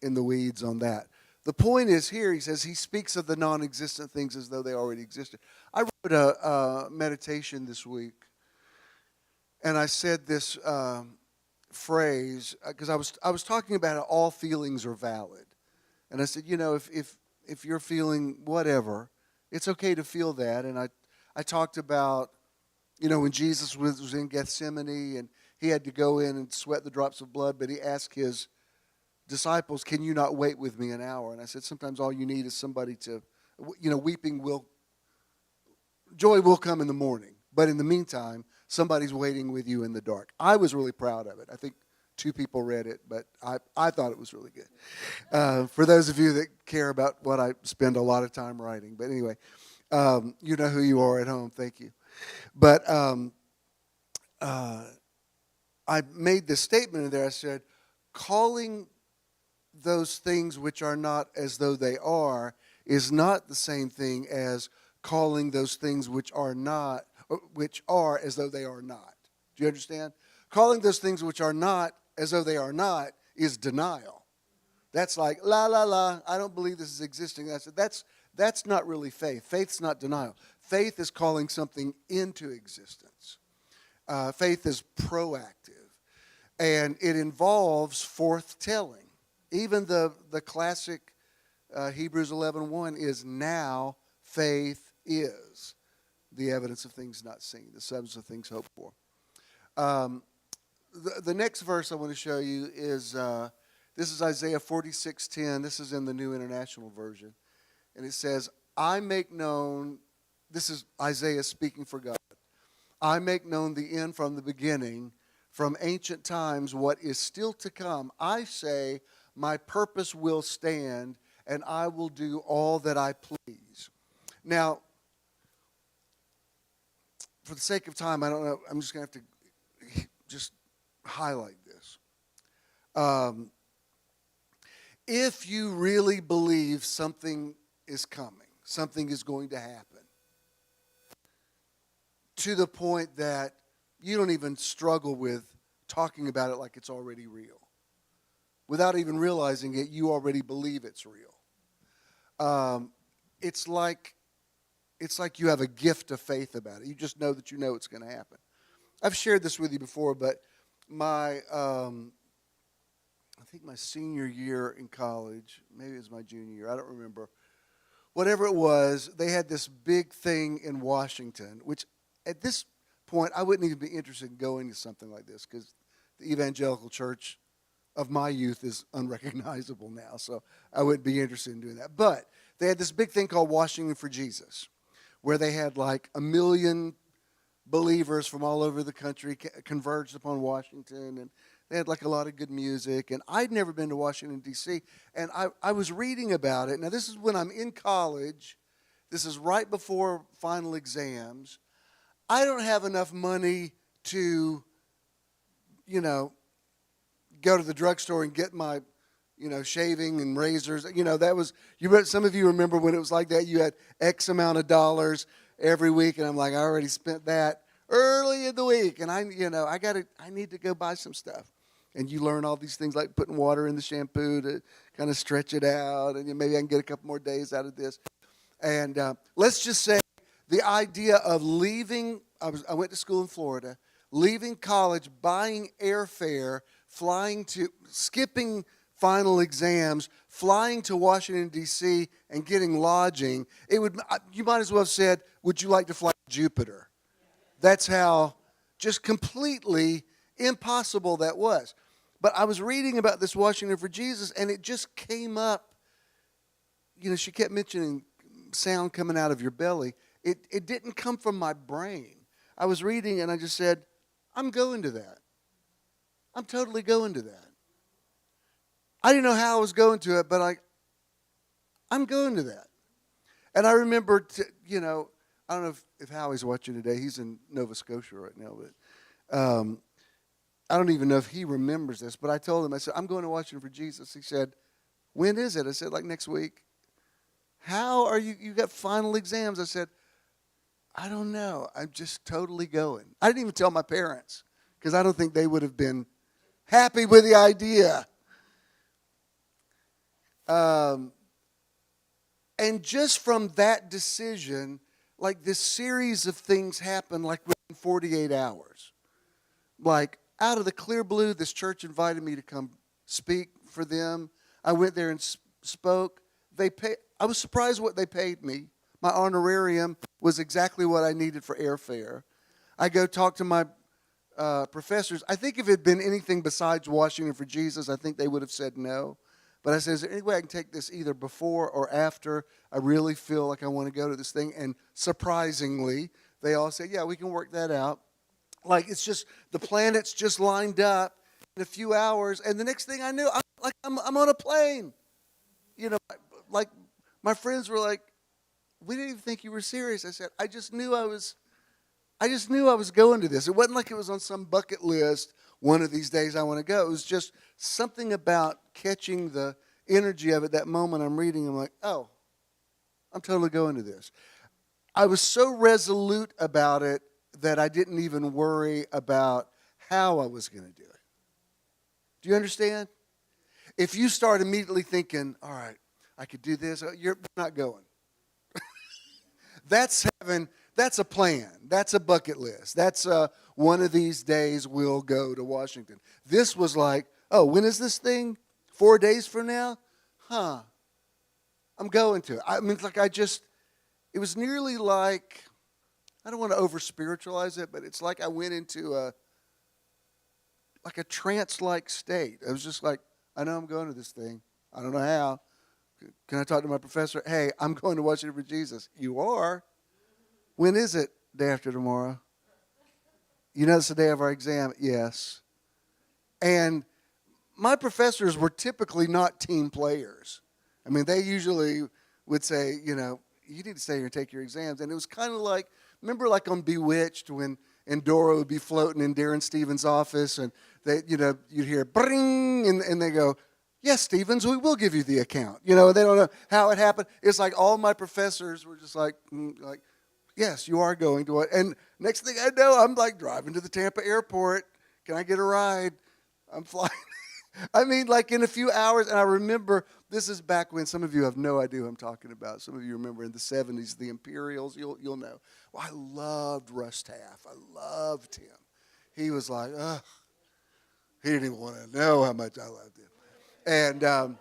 [SPEAKER 1] in the weeds on that. The point is here, he says he speaks of the non-existent things as though they already existed. I wrote a meditation this week, and I said this phrase because I was talking about how all feelings are valid, and I said, if you're feeling whatever, it's okay to feel that. And I talked about when Jesus was in Gethsemane and he had to go in and sweat the drops of blood, but he asked his disciples, can you not wait with me an hour? And I said, sometimes all you need is somebody to, joy will come in the morning, but in the meantime, somebody's waiting with you in the dark. I was really proud of it. I think 2 people read it, but I thought it was really good. For those of you that care about what I spend a lot of time writing. But anyway, you know who you are at home. Thank you. But I made this statement in there. I said, calling those things which are not as though they are is not the same thing as calling those things which are as though they are not. Do you understand? Calling those things which are not as though they are not is denial. That's like, la, la, la, I don't believe this is existing. That's not really faith. Faith's not denial. Faith is calling something into existence. Faith is proactive. And it involves forth-telling. Even the classic Hebrews 11:1 is now faith is the evidence of things not seen, the substance of things hoped for. The next verse I want to show you is, this is Isaiah 46:10. This is in the New International Version. And it says, I make known, this is Isaiah speaking for God, I make known the end from the beginning, from ancient times what is still to come. I say, my purpose will stand, and I will do all that I please. Now, for the sake of time, I don't know, I'm just going to have to just highlight this. If you really believe something is coming, something is going to happen, to the point that you don't even struggle with talking about it like it's already real. Without even realizing it, you already believe it's real. It's like it's like you have a gift of faith about it. You just know that you know it's going to happen. I've shared this with you before, but my I think my senior year in college, maybe it was my junior year, I don't remember. Whatever it was, they had this big thing in Washington, which at this point I wouldn't even be interested in going to something like this because the evangelical church of my youth is unrecognizable now, so I wouldn't be interested in doing that. But they had this big thing called Washington for Jesus, where they had like 1 million believers from all over the country converged upon Washington, and they had like a lot of good music. And I'd never been to Washington, D.C., and I was reading about it. Now, this is when I'm in college. This is right before final exams. I don't have enough money to, go to the drugstore and get my, shaving and razors. That was, some of you remember when it was like that. You had X amount of dollars every week, and I'm like, I already spent that early in the week, and I need to go buy some stuff. And you learn all these things like putting water in the shampoo to kind of stretch it out, and maybe I can get a couple more days out of this. And let's just say the idea of leaving, I went to school in Florida, leaving college, buying airfare, skipping final exams, flying to Washington, D.C., and getting lodging, you might as well have said, would you like to fly to Jupiter? That's how just completely impossible that was. But I was reading about this Washington for Jesus, and it just came up. She kept mentioning sound coming out of your belly. It didn't come from my brain. I was reading, and I just said, I'm going to that. I'm totally going to that. I didn't know how I was going to it, but I'm going to that. And I remember, I don't know if Howie's watching today. He's in Nova Scotia right now, but I don't even know if he remembers this. But I told him, I said, I'm going to Washington for Jesus. He said, when is it? I said, like next week. How are you got final exams? I said, I don't know. I'm just totally going. I didn't even tell my parents because I don't think they would have been happy with the idea. And just from that decision, like this series of things happened like within 48 hours. Like out of the clear blue, this church invited me to come speak for them. I went there and spoke. I was surprised what they paid me. My honorarium was exactly what I needed for airfare. I go talk to my professors. I think if it had been anything besides Washington for Jesus, I think they would have said no. But I said, is there any way I can take this either before or after? I really feel like I want to go to this thing. And surprisingly, they all said, yeah, we can work that out. Like it's just, the planets just lined up in a few hours. And the next thing I knew, I'm on a plane. Like my friends were like, we didn't even think you were serious. I said, I just knew I was going to this. It wasn't like it was on some bucket list. One of these days I want to go. It was just something about catching the energy of it. That moment I'm reading, I'm like, oh, I'm totally going to this. I was so resolute about it that I didn't even worry about how I was going to do it. Do you understand? If you start immediately thinking, all right, I could do this, you're not going. That's heaven. That's a plan. That's a bucket list. That's one of these days we'll go to Washington. This was like, oh, when is this thing? 4 days from now? I'm going to. I mean, like it was nearly like, I don't want to over-spiritualize it, but it's like I went into a trance-like state. I was just like, I know I'm going to this thing. I don't know how. Can I talk to my professor? Hey, I'm going to Washington for Jesus. You are? When is it? Day after tomorrow. You know it's the day of our exam? Yes. And my professors were typically not team players. I mean, they usually would say, you need to stay here and take your exams. And it was kind of like, remember like on Bewitched when Endora would be floating in Darren Stevens' office and they, you'd hear bring and they go, yes, Stevens, we will give you the account. They don't know how it happened. It's like all my professors were just like, yes, you are going to it. And next thing I know, I'm like driving to the Tampa airport. Can I get a ride? I'm flying. I mean, like in a few hours, and I remember this is back when some of you have no idea who I'm talking about. Some of you remember in the 70s, the Imperials, you'll know. Well, I loved Russ Taff. I loved him. He was like, ugh, he didn't even want to know how much I loved him. And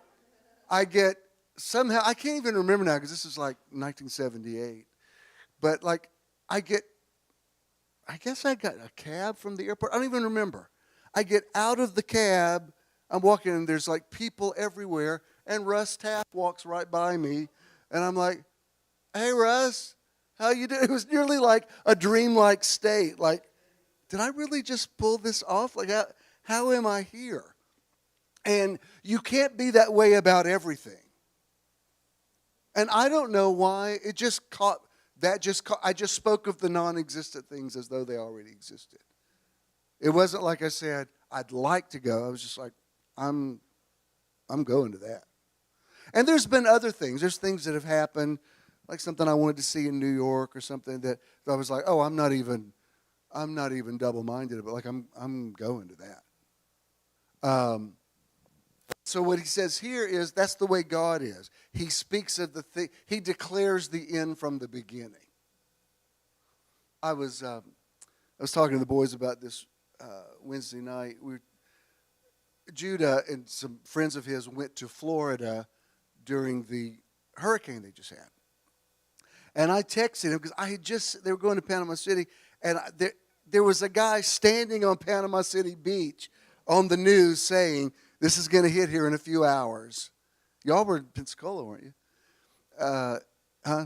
[SPEAKER 1] I get somehow, I can't even remember now because this is like 1978. But like, I guess I got a cab from the airport. I don't even remember. I get out of the cab. I'm walking and there's like people everywhere. And Russ Taff walks right by me. And I'm like, hey, Russ, how you doing? It was nearly like a dreamlike state. Like, did I really just pull this off? Like, how am I here? And you can't be that way about everything. And I don't know why. It just caught, I just spoke of the non-existent things as though they already existed. It wasn't like I said, I'd like to go. I was just like, I'm going to that. And there's been other things. There's things that have happened, like something I wanted to see in New York or something that I was like, oh, I'm not even double-minded, but like I'm going to that. So what he says here is that's the way God is. He speaks of the thing. He declares the end from the beginning. I was talking to the boys about this Wednesday night. Judah and some friends of his went to Florida during the hurricane they just had. And I texted him because they were going to Panama City, and there was a guy standing on Panama City Beach on the news saying, this is going to hit here in a few hours. Y'all were in Pensacola, weren't you? Huh?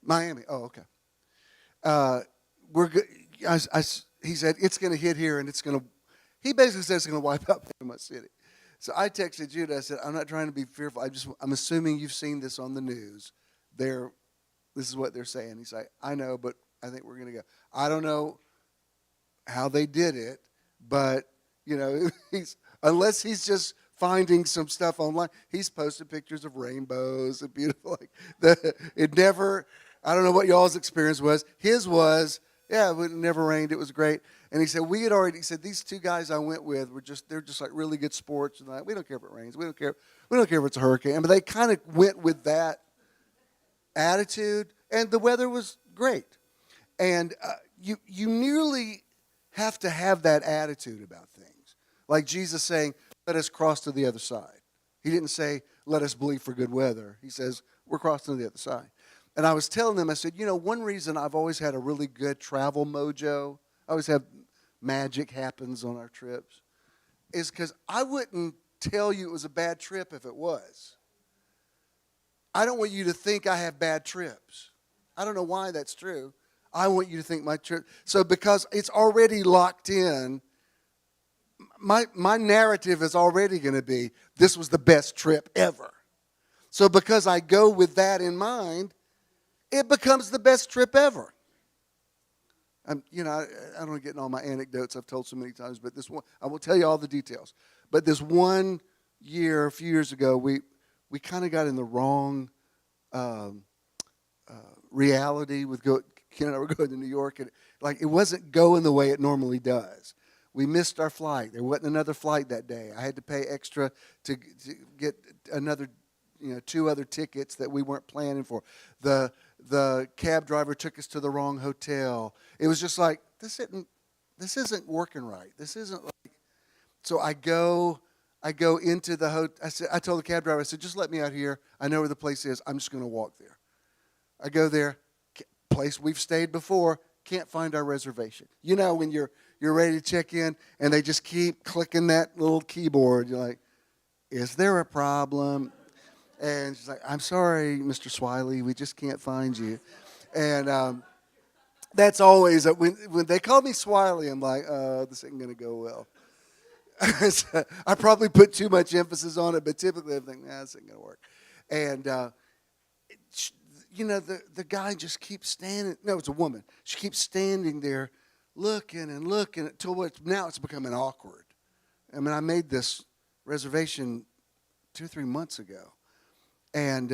[SPEAKER 1] Miami. Oh, okay. He said, it's going to hit here, and he basically said it's going to wipe out Panama City. So I texted Judah. I said, I'm not trying to be fearful. I'm assuming you've seen this on the news. This is what they're saying. He's like, I know, but I think we're going to go. I don't know how they did it, but, unless he's just finding some stuff online. He's posted pictures of rainbows and beautiful. I don't know what y'all's experience was. His was, it never rained. It was great. And he said, these two guys I went with they're just like really good sports. And we don't care if it rains. We don't care if it's a hurricane. But they kind of went with that attitude. And the weather was great. And you nearly have to have that attitude about things. Like Jesus saying, let us cross to the other side. He didn't say, let us believe for good weather. He says, we're crossing to the other side. And I was telling them, I said, one reason I've always had a really good travel mojo, I always have magic happens on our trips, is because I wouldn't tell you it was a bad trip if it was. I don't want you to think I have bad trips. I don't know why that's true. I want you to think my trip. So because it's already locked in, my narrative is already going to be, this was the best trip ever. So because I go with that in mind, it becomes the best trip ever. I don't want to get in all my anecdotes I've told so many times, but this one, I will tell you all the details. But this one year, a few years ago, we kind of got in the wrong reality with Ken and I were going to New York, and it wasn't going the way it normally does. We missed our flight. There wasn't another flight that day. I had to pay extra to get another, 2 other tickets that we weren't planning for. The cab driver took us to the wrong hotel. It was just like, this isn't working right. This isn't like. So I go into the hotel. I told the cab driver, I said, just let me out here. I know where the place is. I'm just going to walk there. I go there, place we've stayed before, can't find our reservation. When you're ready to check in, and they just keep clicking that little keyboard. You're like, is there a problem? And she's like, I'm sorry, Mr. Swiley, we just can't find you. And that's always, when they call me Swiley, I'm like, this ain't going to go well. So I probably put too much emphasis on it, but typically I think, this ain't going to work. And, the guy just keeps standing. No, it's a woman. She keeps standing there looking and looking until now it's becoming awkward. I mean, I made this reservation 2 or 3 months ago. And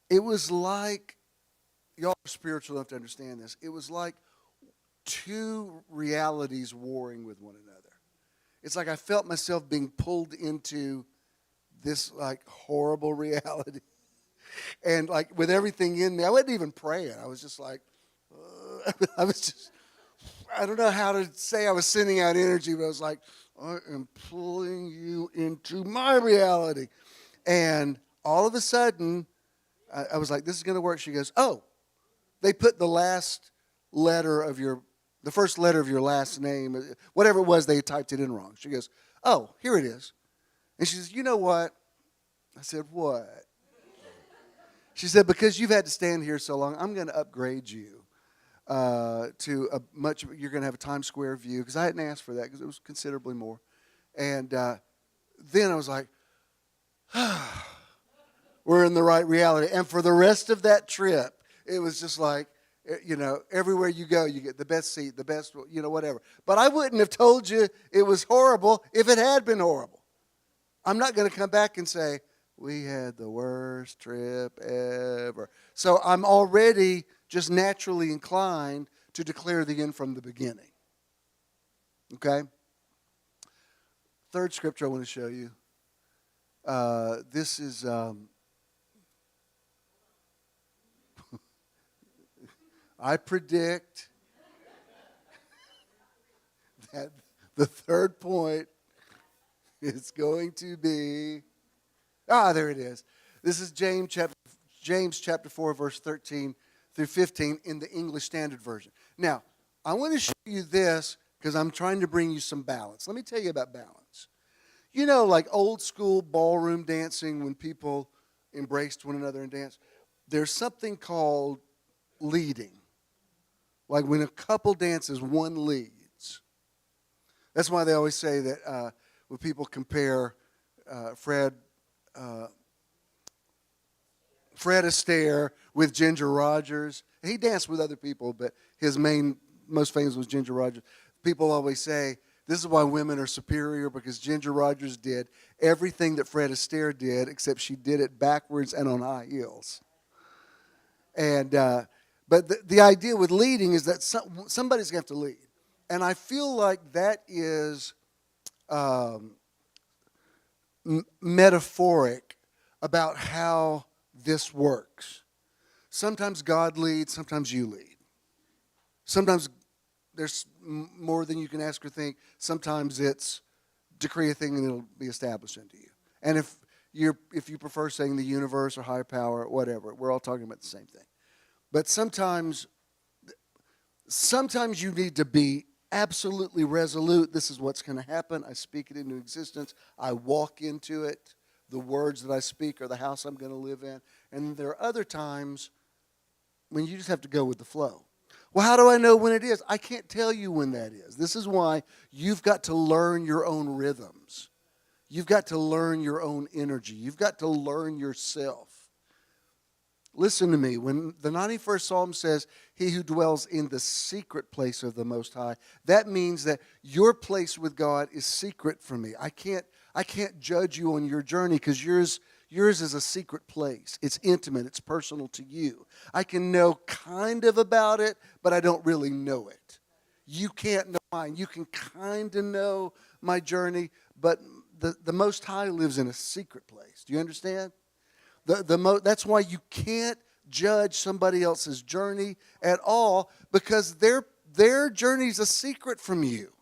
[SPEAKER 1] it was like, y'all are spiritual enough to understand this. It was like 2 realities warring with one another. it's like I felt myself being pulled into this like horrible reality. And like with everything in me, I wasn't even praying. I was just like, I was just, I don't know how to say I was sending out energy, but I was like, I am pulling you into my reality. And all of a sudden, I was like, this is going to work. She goes, oh, they put the first letter of your last name, whatever it was, they typed it in wrong. She goes, oh, here it is. And she says, you know what? I said, what? She said, because you've had to stand here so long, I'm going to upgrade you to a much, you're going to have a Times Square view, because I hadn't asked for that, because it was considerably more. And then I was like, we're in the right reality. And for the rest of that trip, it was just like, everywhere you go, you get the best seat, the best, whatever. But I wouldn't have told you it was horrible if it had been horrible. I'm not going to come back and say, we had the worst trip ever. So I'm already just naturally inclined to declare the end from the beginning. Okay? Third scripture I want to show you. This is... I predict that the third point is going to be... there it is. This is James chapter 4, verse 13 through 15 in the English Standard Version. Now, I want to show you this because I'm trying to bring you some balance. Let me tell you about balance. Like old school ballroom dancing, when people embraced one another and danced, there's something called leading. Like when a couple dances, one leads. That's why they always say that when people compare Fred Astaire with Ginger Rogers. He danced with other people, but his most famous was Ginger Rogers. People always say, this is why women are superior, because Ginger Rogers did everything that Fred Astaire did, except she did it backwards and on high heels. And but the idea with leading is that somebody's going to have to lead. And I feel like that is metaphoric about how this works. Sometimes God leads, sometimes you lead. Sometimes there's more than you can ask or think. Sometimes it's decree a thing and it'll be established unto you. And if you prefer saying the universe or higher power, whatever, we're all talking about the same thing. But sometimes you need to be absolutely resolute. This is what's going to happen. I speak it into existence. I walk into it. The words that I speak are the house I'm going to live in. And there are other times when you just have to go with the flow. Well, how do I know when it is? I can't tell you when that is. This is why you've got to learn your own rhythms. You've got to learn your own energy. You've got to learn yourself. Listen to me. When the 91st Psalm says, he who dwells in the secret place of the Most High, that means that your place with God is secret for me. I can't judge you on your journey because yours is a secret place. It's intimate. It's personal to you. I can know kind of about it, but I don't really know it. You can't know mine. You can kind of know my journey, but the Most High lives in a secret place. Do you understand? That's why you can't judge somebody else's journey at all, because their journey is a secret from you.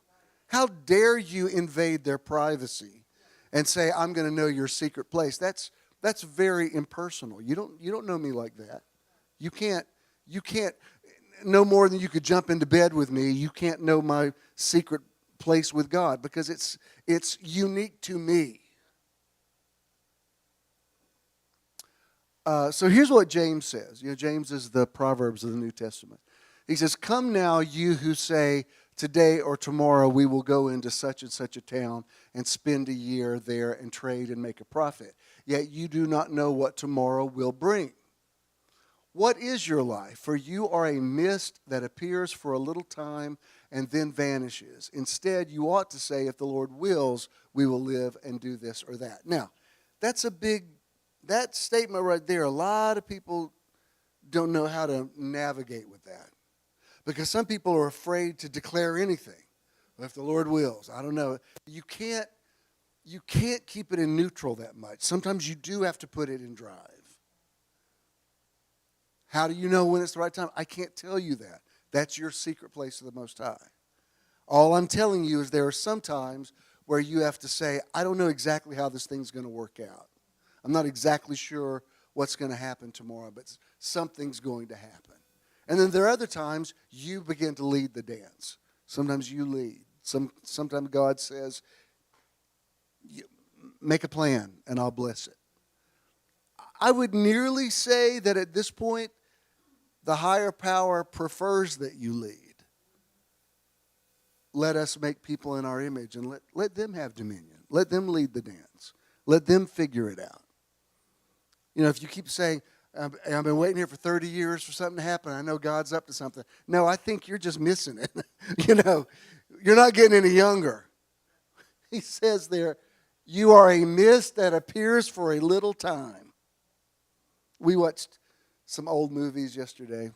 [SPEAKER 1] How dare you invade their privacy and say, I'm going to know your secret place? That's very impersonal. You don't know me like that. You can't no more than you could jump into bed with me. You can't know my secret place with God, because it's unique to me. So here's what James says. James is the Proverbs of the New Testament. He says, come now, you who say, today or tomorrow we will go into such and such a town and spend a year there and trade and make a profit. Yet you do not know what tomorrow will bring. What is your life? For you are a mist that appears for a little time and then vanishes. Instead, you ought to say, if the Lord wills, we will live and do this or that. Now, that statement right there, a lot of people don't know how to navigate with that. Because some people are afraid to declare anything. If the Lord wills, I don't know. You can't keep it in neutral that much. Sometimes you do have to put it in drive. How do you know when it's the right time? I can't tell you that. That's your secret place of the Most High. All I'm telling you is there are some times where you have to say, I don't know exactly how this thing's going to work out. I'm not exactly sure what's going to happen tomorrow, but something's going to happen. And then there are other times you begin to lead the dance. Sometimes you lead. Sometimes God says, make a plan and I'll bless it. I would nearly say that at this point, the higher power prefers that you lead. Let us make people in our image and let them have dominion. Let them lead the dance. Let them figure it out. You know, if you keep saying, I've been waiting here for 30 years for something to happen, I know God's up to something. No, I think you're just missing it. You know, you're not getting any younger. He says there, you are a mist that appears for a little time. We watched some old movies yesterday,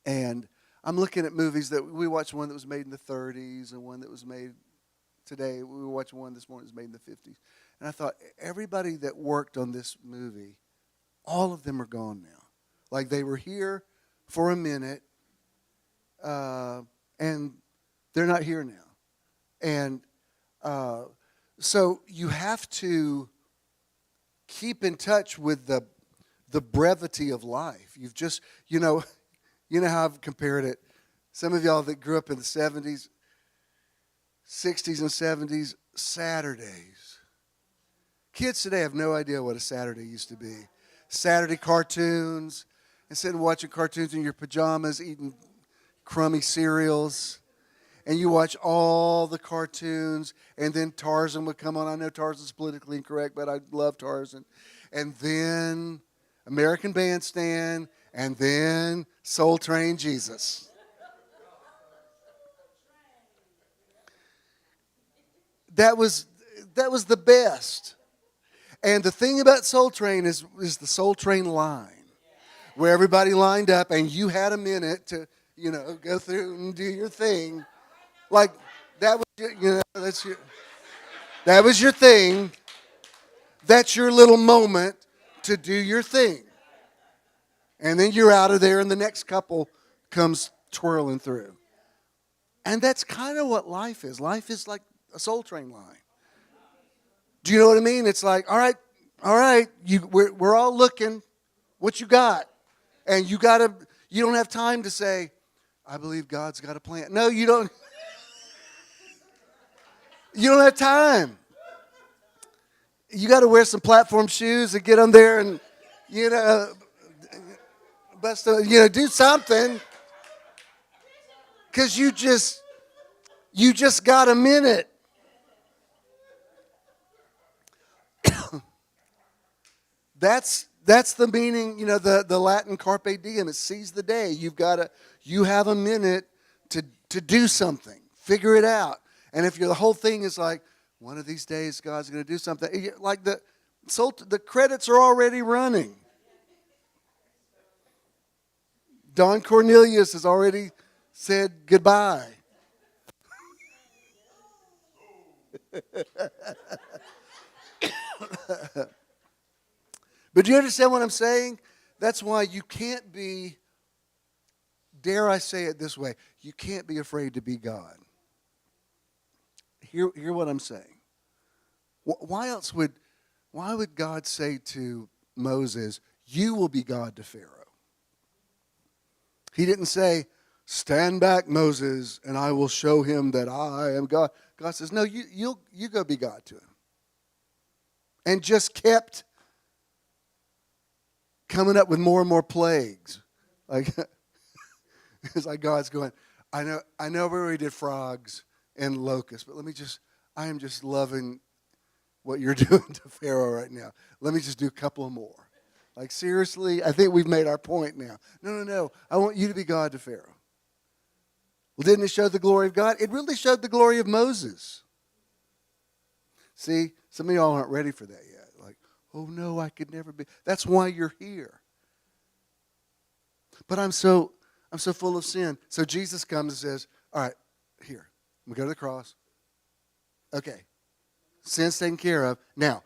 [SPEAKER 1] and I'm looking at movies that we watched one that was made in the 30s and one that was made today. We were watching one this morning that was made in the 50s. And I thought, everybody that worked on this movie, all of them are gone now. Like they were here for a minute, and they're not here now. And so you have to keep in touch with the brevity of life. You've just, you know how I've compared it. Some of y'all that grew up in the 70s, 60s and 70s, Saturdays. Kids today have no idea what a Saturday used to be. Saturday cartoons, instead of watching cartoons in your pajamas, eating crummy cereals, and you watch all the cartoons, and then Tarzan would come on. I know Tarzan's politically incorrect, but I love Tarzan. And then American Bandstand, and then Soul Train Jesus. That was the best. And the thing about Soul Train is the Soul Train line, where everybody lined up and you had a minute to, go through and do your thing. Like that was that was your thing. That's your little moment to do your thing. And then you're out of there and the next couple comes twirling through. And that's kind of what life is. Life is like a Soul Train line. Do you know what I mean? It's like, all right, we're all looking. What you got? And you don't have time to say, I believe God's got a plan. No, you don't. You don't have time. You got to wear some platform shoes and get on there and, do something. Because you just got a minute. That's the meaning, the Latin carpe diem. It seize the day. You have a minute to do something. Figure it out. And if the whole thing is like, one of these days God's going to do something, like the credits are already running. Don Cornelius has already said goodbye. But do you understand what I'm saying? That's why you can't be, dare I say it this way, you can't be afraid to be God. Hear what I'm saying. Why would God say to Moses, you will be God to Pharaoh? He didn't say, stand back, Moses, and I will show him that I am God. God says, no, you go be God to him. And just kept coming up with more and more plagues. Like, it's like God's going, I know we already did frogs and locusts, but I am just loving what you're doing to Pharaoh right now. Let me just do a couple more. Like, seriously, I think we've made our point now. No. I want you to be God to Pharaoh. Well, didn't it show the glory of God? It really showed the glory of Moses. See, some of y'all aren't ready for that yet. Like, oh no, I could never be. That's why you're here. But I'm so full of sin. So Jesus comes and says, all right, here, We go to the cross. Okay. Sin's taken care of. Now,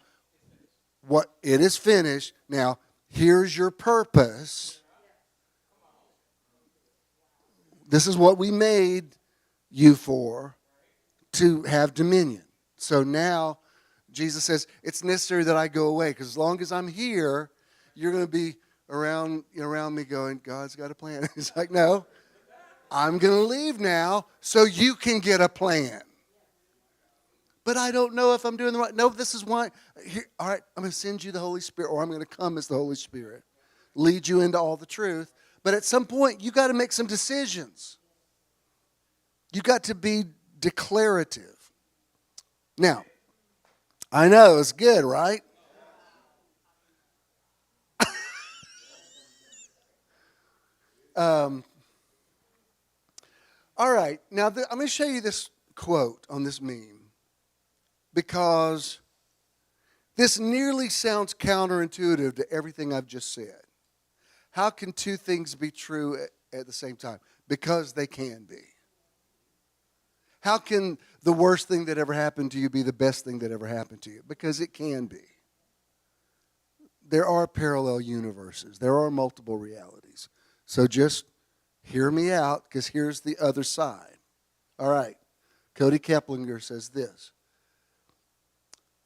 [SPEAKER 1] it is finished. Now, here's your purpose. This is what we made you for, to have dominion. So now, Jesus says, it's necessary that I go away, because as long as I'm here, you're going to be around me going, God's got a plan. He's like, no, I'm going to leave now so you can get a plan. But I don't know if I'm doing the right. No, this is why. Here, all right, I'm going to send you the Holy Spirit, or I'm going to come as the Holy Spirit, lead you into all the truth. But at some point, you got to make some decisions. You got to be declarative. Now, I know it's good, right? All right, now I'm going to show you this quote on this meme, because this nearly sounds counterintuitive to everything I've just said. How can two things be true at the same time? Because they can be. How can the worst thing that ever happened to you be the best thing that ever happened to you? Because it can be. There are parallel universes. There are multiple realities. So just hear me out, because here's the other side. All right. Cody Keplinger says this.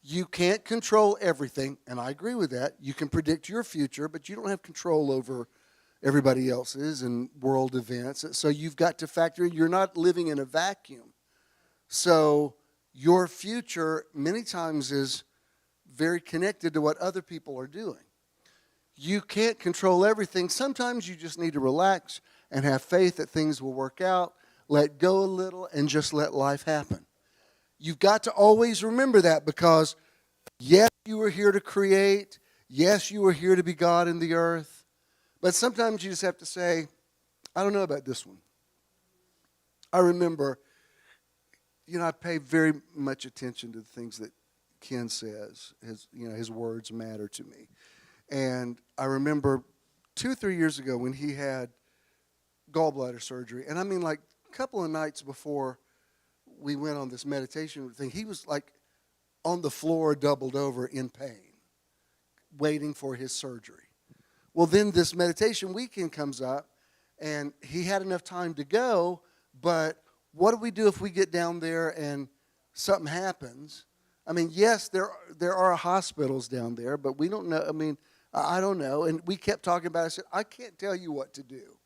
[SPEAKER 1] You can't control everything, and I agree with that. You can predict your future, but you don't have control over everybody else's and world events. So you've got to factor in, you're not living in a vacuum. So your future many times is very connected to what other people are doing. You can't control everything. Sometimes you just need to relax and have faith that things will work out, let go a little, and just let life happen. You've got to always remember that, because yes, you were here to create. Yes, you were here to be God in the earth. But sometimes you just have to say, I don't know about this one. I remember, I pay very much attention to the things that Ken says. His words matter to me. And I remember 2 or 3 years ago when he had gallbladder surgery, and I mean, like a couple of nights before we went on this meditation thing, he was like on the floor, doubled over in pain, waiting for his surgery. Well, then this meditation weekend comes up, and he had enough time to go, but what do we do if we get down there and something happens? I mean, yes, there are hospitals down there, but we don't know. I mean, I don't know. And we kept talking about it. I said, I can't tell you what to do.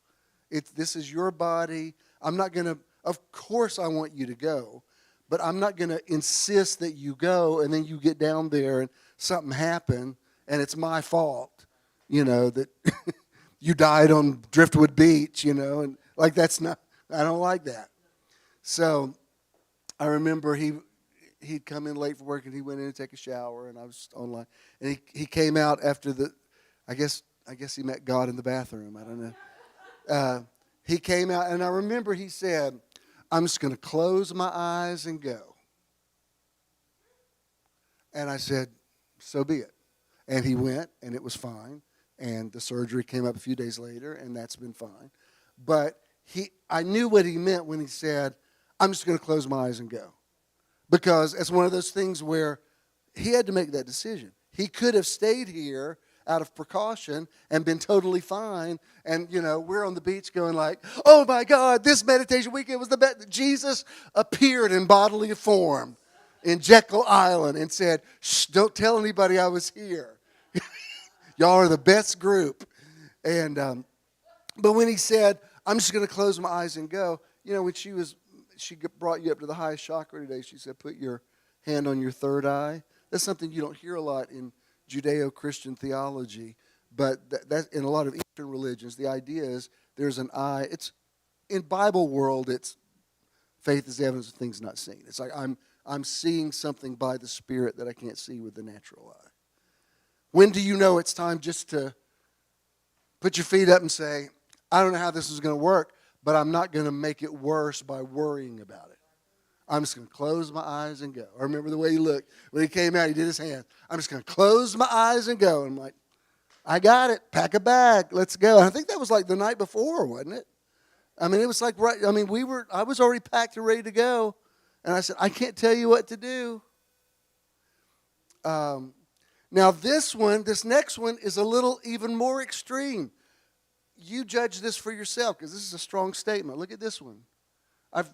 [SPEAKER 1] This is your body. I'm not going to, of course I want you to go, but I'm not going to insist that you go and then you get down there and something happened and it's my fault, that you died on Driftwood Beach, and like that's not, I don't like that. So I remember he'd come in late for work, and he went in to take a shower, and I was online. And he came out after I guess he met God in the bathroom. I don't know. He came out, and I remember he said, I'm just going to close my eyes and go. And I said, so be it. And he went, and it was fine. And the surgery came up a few days later, and that's been fine. But I knew what he meant when he said, I'm just going to close my eyes and go. Because it's one of those things where he had to make that decision. He could have stayed here out of precaution and been totally fine. And, we're on the beach going like, oh, my God, this meditation weekend was the best. Jesus appeared in bodily form in Jekyll Island and said, shh, don't tell anybody I was here. Y'all are the best group. And but when he said, I'm just going to close my eyes and go, when she brought you up to the highest chakra today, she said, put your hand on your third eye. That's something you don't hear a lot in Judeo-Christian theology, but that in a lot of Eastern religions, the idea is there's an eye. It's in Bible world, it's faith is evidence of things not seen. It's like I'm seeing something by the Spirit that I can't see with the natural eye. When do you know it's time just to put your feet up and say, I don't know how this is going to work, but I'm not going to make it worse by worrying about it. I'm just going to close my eyes and go. I remember the way he looked. When he came out, he did his hand. I'm just going to close my eyes and go. And I'm like, I got it. Pack a bag. Let's go. And I think that was like the night before, wasn't it? I mean, it was like, right. I mean, I was already packed and ready to go. And I said, I can't tell you what to do. Now this next one is a little even more extreme. You judge this for yourself because this is a strong statement. Look at this one. I've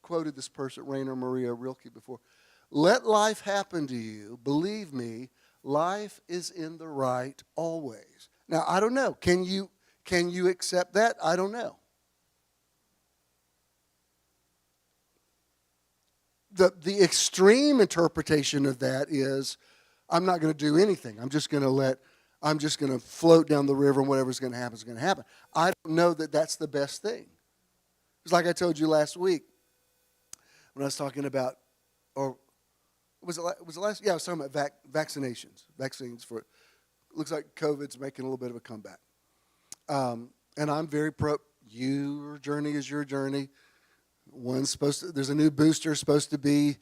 [SPEAKER 1] quoted this person, Rainer Maria Rilke, before. Let life happen to you. Believe me, life is in the right always. Now, I don't know. Can you accept that? I don't know. The extreme interpretation of that is, I'm not going to do anything. I'm just going to float down the river, and whatever's going to happen is going to happen. I don't know that that's the best thing. It's like I told you last week when I was talking about, or was it last? Yeah, I was talking about vaccinations. Vaccines for, looks like COVID's making a little bit of a comeback. And I'm very pro, your journey is your journey. There's a new booster supposed to be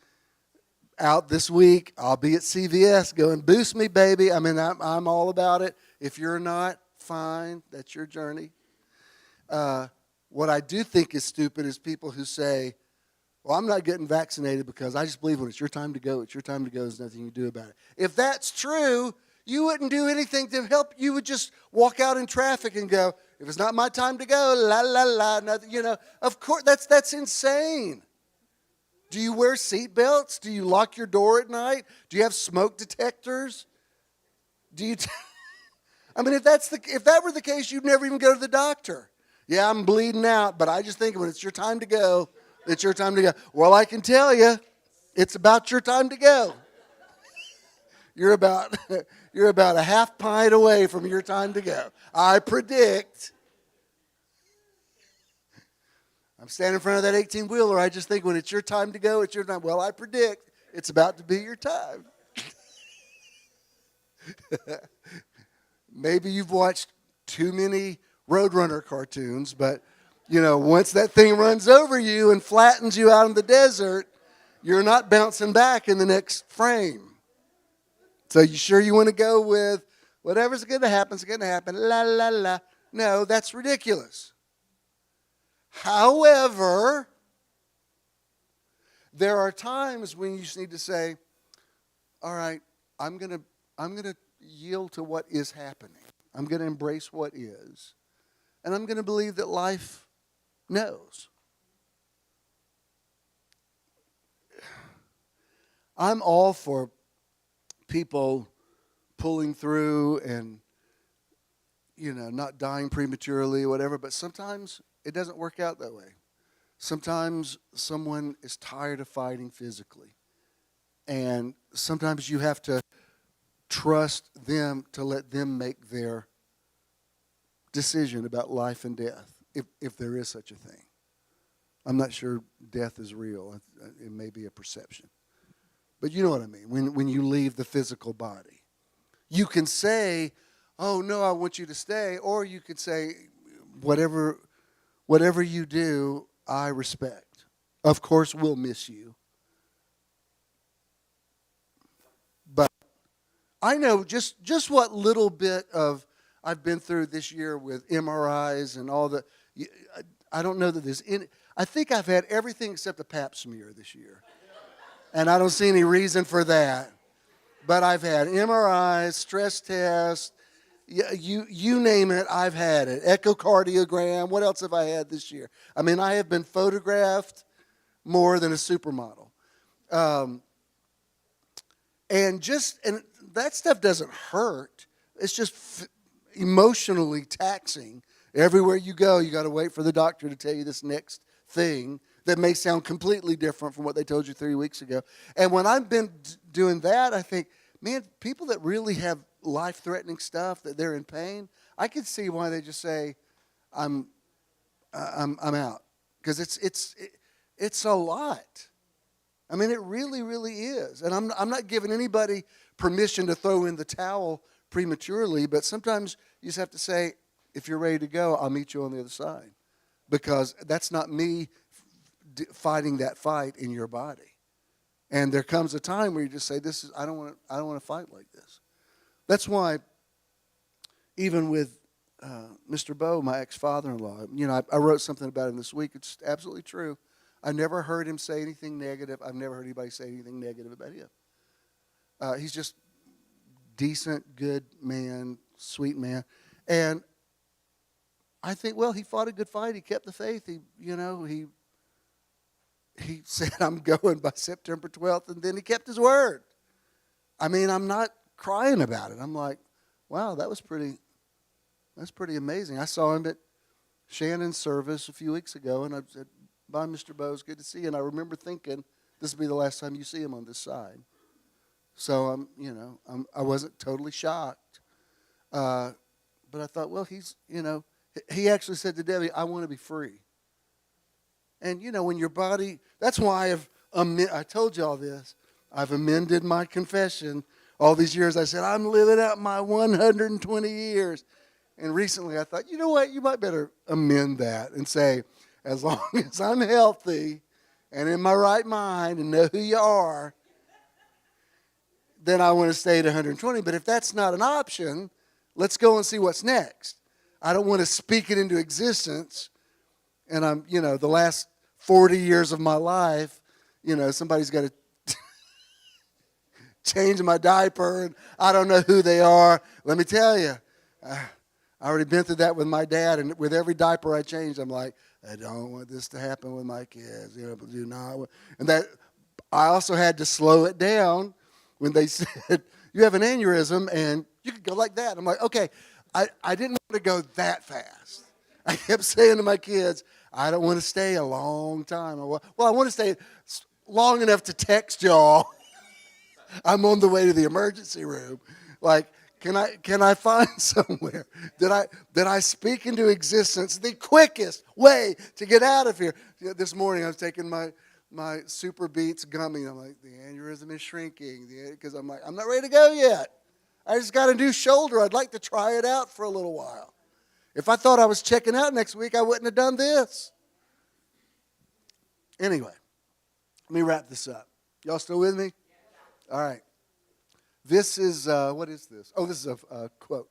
[SPEAKER 1] out this week. I'll be at CVS going, boost me, baby. I mean, I'm all about it. If you're not, fine. That's your journey. What I do think is stupid is people who say, well, I'm not getting vaccinated because I just believe when it's your time to go, it's your time to go. There's nothing you can do about it. If that's true, you wouldn't do anything to help. You would just walk out in traffic and go, if it's not my time to go, la, la, la, nothing, Of course, that's insane. Do you wear seatbelts? Do you lock your door at night? Do you have smoke detectors? I mean, if that were the case, you'd never even go to the doctor. Yeah, I'm bleeding out, but I just think when it's your time to go, it's your time to go. Well, I can tell you, it's about your time to go. You're about a half pint away from your time to go. I predict. I'm standing in front of that 18-wheeler. I just think when it's your time to go, it's your time. Well, I predict it's about to be your time. Maybe you've watched too many Roadrunner cartoons, but, once that thing runs over you and flattens you out in the desert, you're not bouncing back in the next frame. So you sure you want to go with whatever's going to happen is going to happen, la, la, la. No, that's ridiculous. However, there are times when you just need to say, all right, I'm going to yield to what is happening. I'm going to embrace what is. And I'm going to believe that life knows. I'm all for people pulling through and, not dying prematurely or whatever, but sometimes it doesn't work out that way. Sometimes someone is tired of fighting physically. And sometimes you have to trust them to let them make their decision about life and death, if there is such a thing. I'm not sure death is real. It may be a perception. But you know what I mean, when you leave the physical body. You can say, oh, no, I want you to stay. Or you could say, whatever you do, I respect. Of course, we'll miss you. But I know just what little bit of I've been through this year with MRIs and all the, I don't know that there's any, I think I've had everything except a pap smear this year. And I don't see any reason for that. But I've had MRIs, stress tests, you name it, I've had it. Echocardiogram, what else have I had this year? I mean, I have been photographed more than a supermodel. And that stuff doesn't hurt. It's just emotionally taxing. Everywhere you go, you got to wait for the doctor to tell you this next thing that may sound completely different from what they told you 3 weeks ago. And when I've been doing that, I think, man, people that really have life-threatening stuff, that they're in pain, I can see why they just say, I'm out. Because it's a lot. I mean, it really, really is. And I'm not giving anybody permission to throw in the towel prematurely, but sometimes you just have to say, if you're ready to go, I'll meet you on the other side. Because that's not me fighting that fight in your body. And there comes a time where you just say, I don't want to fight like this. That's why even with Mr. Bo, my ex-father-in-law, I wrote something about him this week. It's absolutely true. I never heard him say anything negative. I've never heard anybody say anything negative about him. He's just decent, good man, sweet man. And I think, well, he fought a good fight. He kept the faith. He said, I'm going by September 12th, and then he kept his word. I mean, I'm not crying about it. I'm like, wow, that's pretty amazing. I saw him at Shannon's service a few weeks ago, and I said, bye, Mr. Bose, good to see you. And I remember thinking, this will be the last time you see him on this side. So, I wasn't totally shocked. But I thought, well, he actually said to Debbie, I want to be free. And, when your body, that's why I told you all this. I've amended my confession. All these years I said, I'm living out my 120 years. And recently I thought, you know what, you might better amend that and say, as long as I'm healthy and in my right mind and know who you are, then I want to stay at 120. But if that's not an option, let's go and see what's next. I don't want to speak it into existence. And I'm, the last 40 years of my life, somebody's got to change my diaper, and I don't know who they are. Let me tell you, I already been through that with my dad, and with every diaper I changed, I'm like, I don't want this to happen with my kids. Do not. And that I also had to slow it down when they said, you have an aneurysm, and you could go like that. I'm like, okay, I didn't want to go that fast. I kept saying to my kids, I don't want to stay a long time. Well, I want to stay long enough to text y'all. I'm on the way to the emergency room. Like, can I find somewhere? Did I speak into existence the quickest way to get out of here? This morning I was taking my Super Beats gummy. I'm like, the aneurysm is shrinking because I'm like, I'm not ready to go yet. I just got a new shoulder. I'd like to try it out for a little while. If I thought I was checking out next week, I wouldn't have done this. Anyway, let me wrap this up. Y'all still with me? All right. This is, what is this? Oh, this is a quote.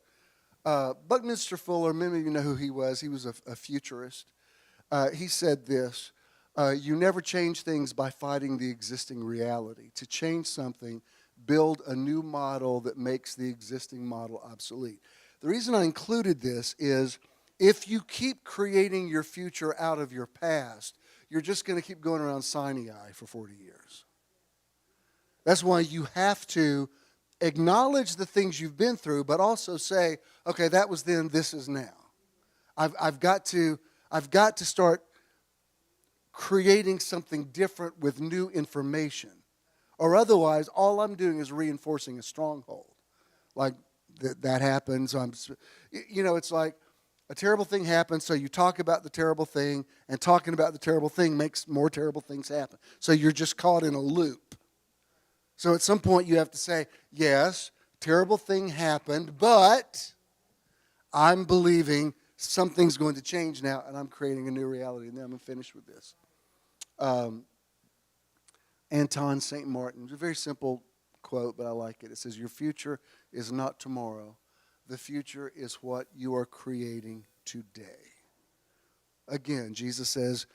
[SPEAKER 1] Buckminster Fuller, many of you know who he was. He was a futurist. He said this, you never change things by fighting the existing reality. To change something, build a new model that makes the existing model obsolete. The reason I included this is if you keep creating your future out of your past, you're just going to keep going around Sinai for 40 years. That's why you have to acknowledge the things you've been through, but also say, okay, that was then, this is now. I've got to start creating something different with new information. Or otherwise, all I'm doing is reinforcing a stronghold. Like, that happens. It's like a terrible thing happens, so you talk about the terrible thing, and talking about the terrible thing makes more terrible things happen. So you're just caught in a loop. So at some point you have to say, yes, terrible thing happened, but I'm believing something's going to change now, and I'm creating a new reality. And then I'm going to finish with this. Anton St. Martin, it's a very simple quote, but I like it. It says, your future is not tomorrow. The future is what you are creating today. Again, Jesus says,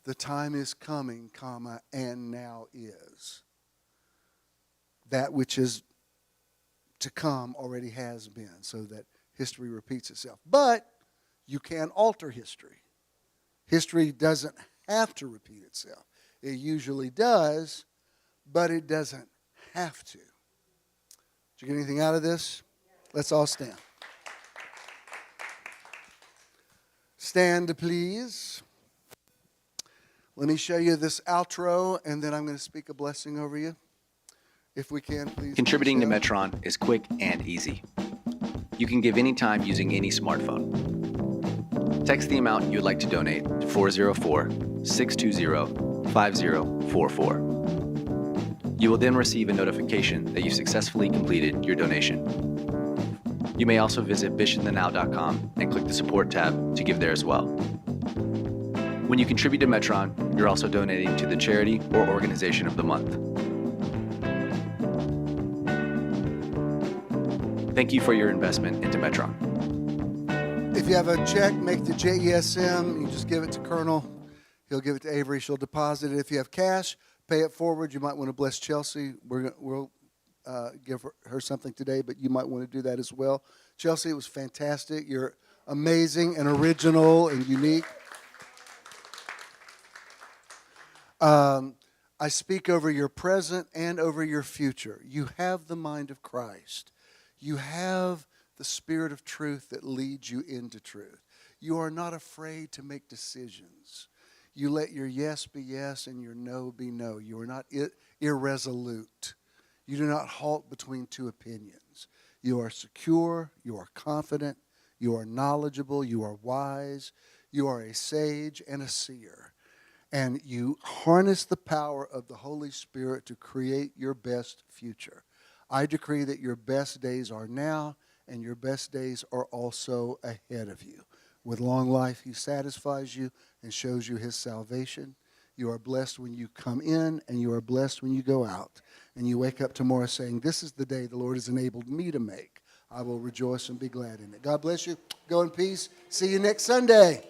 [SPEAKER 1] the time is coming, and now is. That which is to come already has been, so that history repeats itself. But you can alter history. History doesn't have to repeat itself. It usually does, but it doesn't have to. Did you get anything out of this? Let's all stand. Stand, please. Let me show you this outro, and then I'm going to speak a blessing over you. If we can, please.
[SPEAKER 3] Contributing to Metron is quick and easy. You can give anytime using any smartphone. Text the amount you would like to donate to 404-620-5044. You will then receive a notification that you successfully completed your donation. You may also visit bishonthennow.com and click the support tab to give there as well. When you contribute to Metron, you're also donating to the charity or organization of the month. Thank you for your investment into Metron.
[SPEAKER 1] If you have a check, make the JESM. You just give it to Colonel. He'll give it to Avery. She'll deposit it. If you have cash, pay it forward. You might want to bless Chelsea. We'll give her something today, but you might want to do that as well. Chelsea, it was fantastic. You're amazing and original and unique. I speak over your present and over your future. You have the mind of Christ. You have the Spirit of truth that leads you into truth. You are not afraid to make decisions. You let your yes be yes and your no be no. You are not irresolute. You do not halt between two opinions. You are secure. You are confident. You are knowledgeable. You are wise. You are a sage and a seer. And you harness the power of the Holy Spirit to create your best future. I decree that your best days are now, and your best days are also ahead of you. With long life, he satisfies you and shows you his salvation. You are blessed when you come in, and you are blessed when you go out. And you wake up tomorrow saying, this is the day the Lord has enabled me to make. I will rejoice and be glad in it. God bless you. Go in peace. See you next Sunday.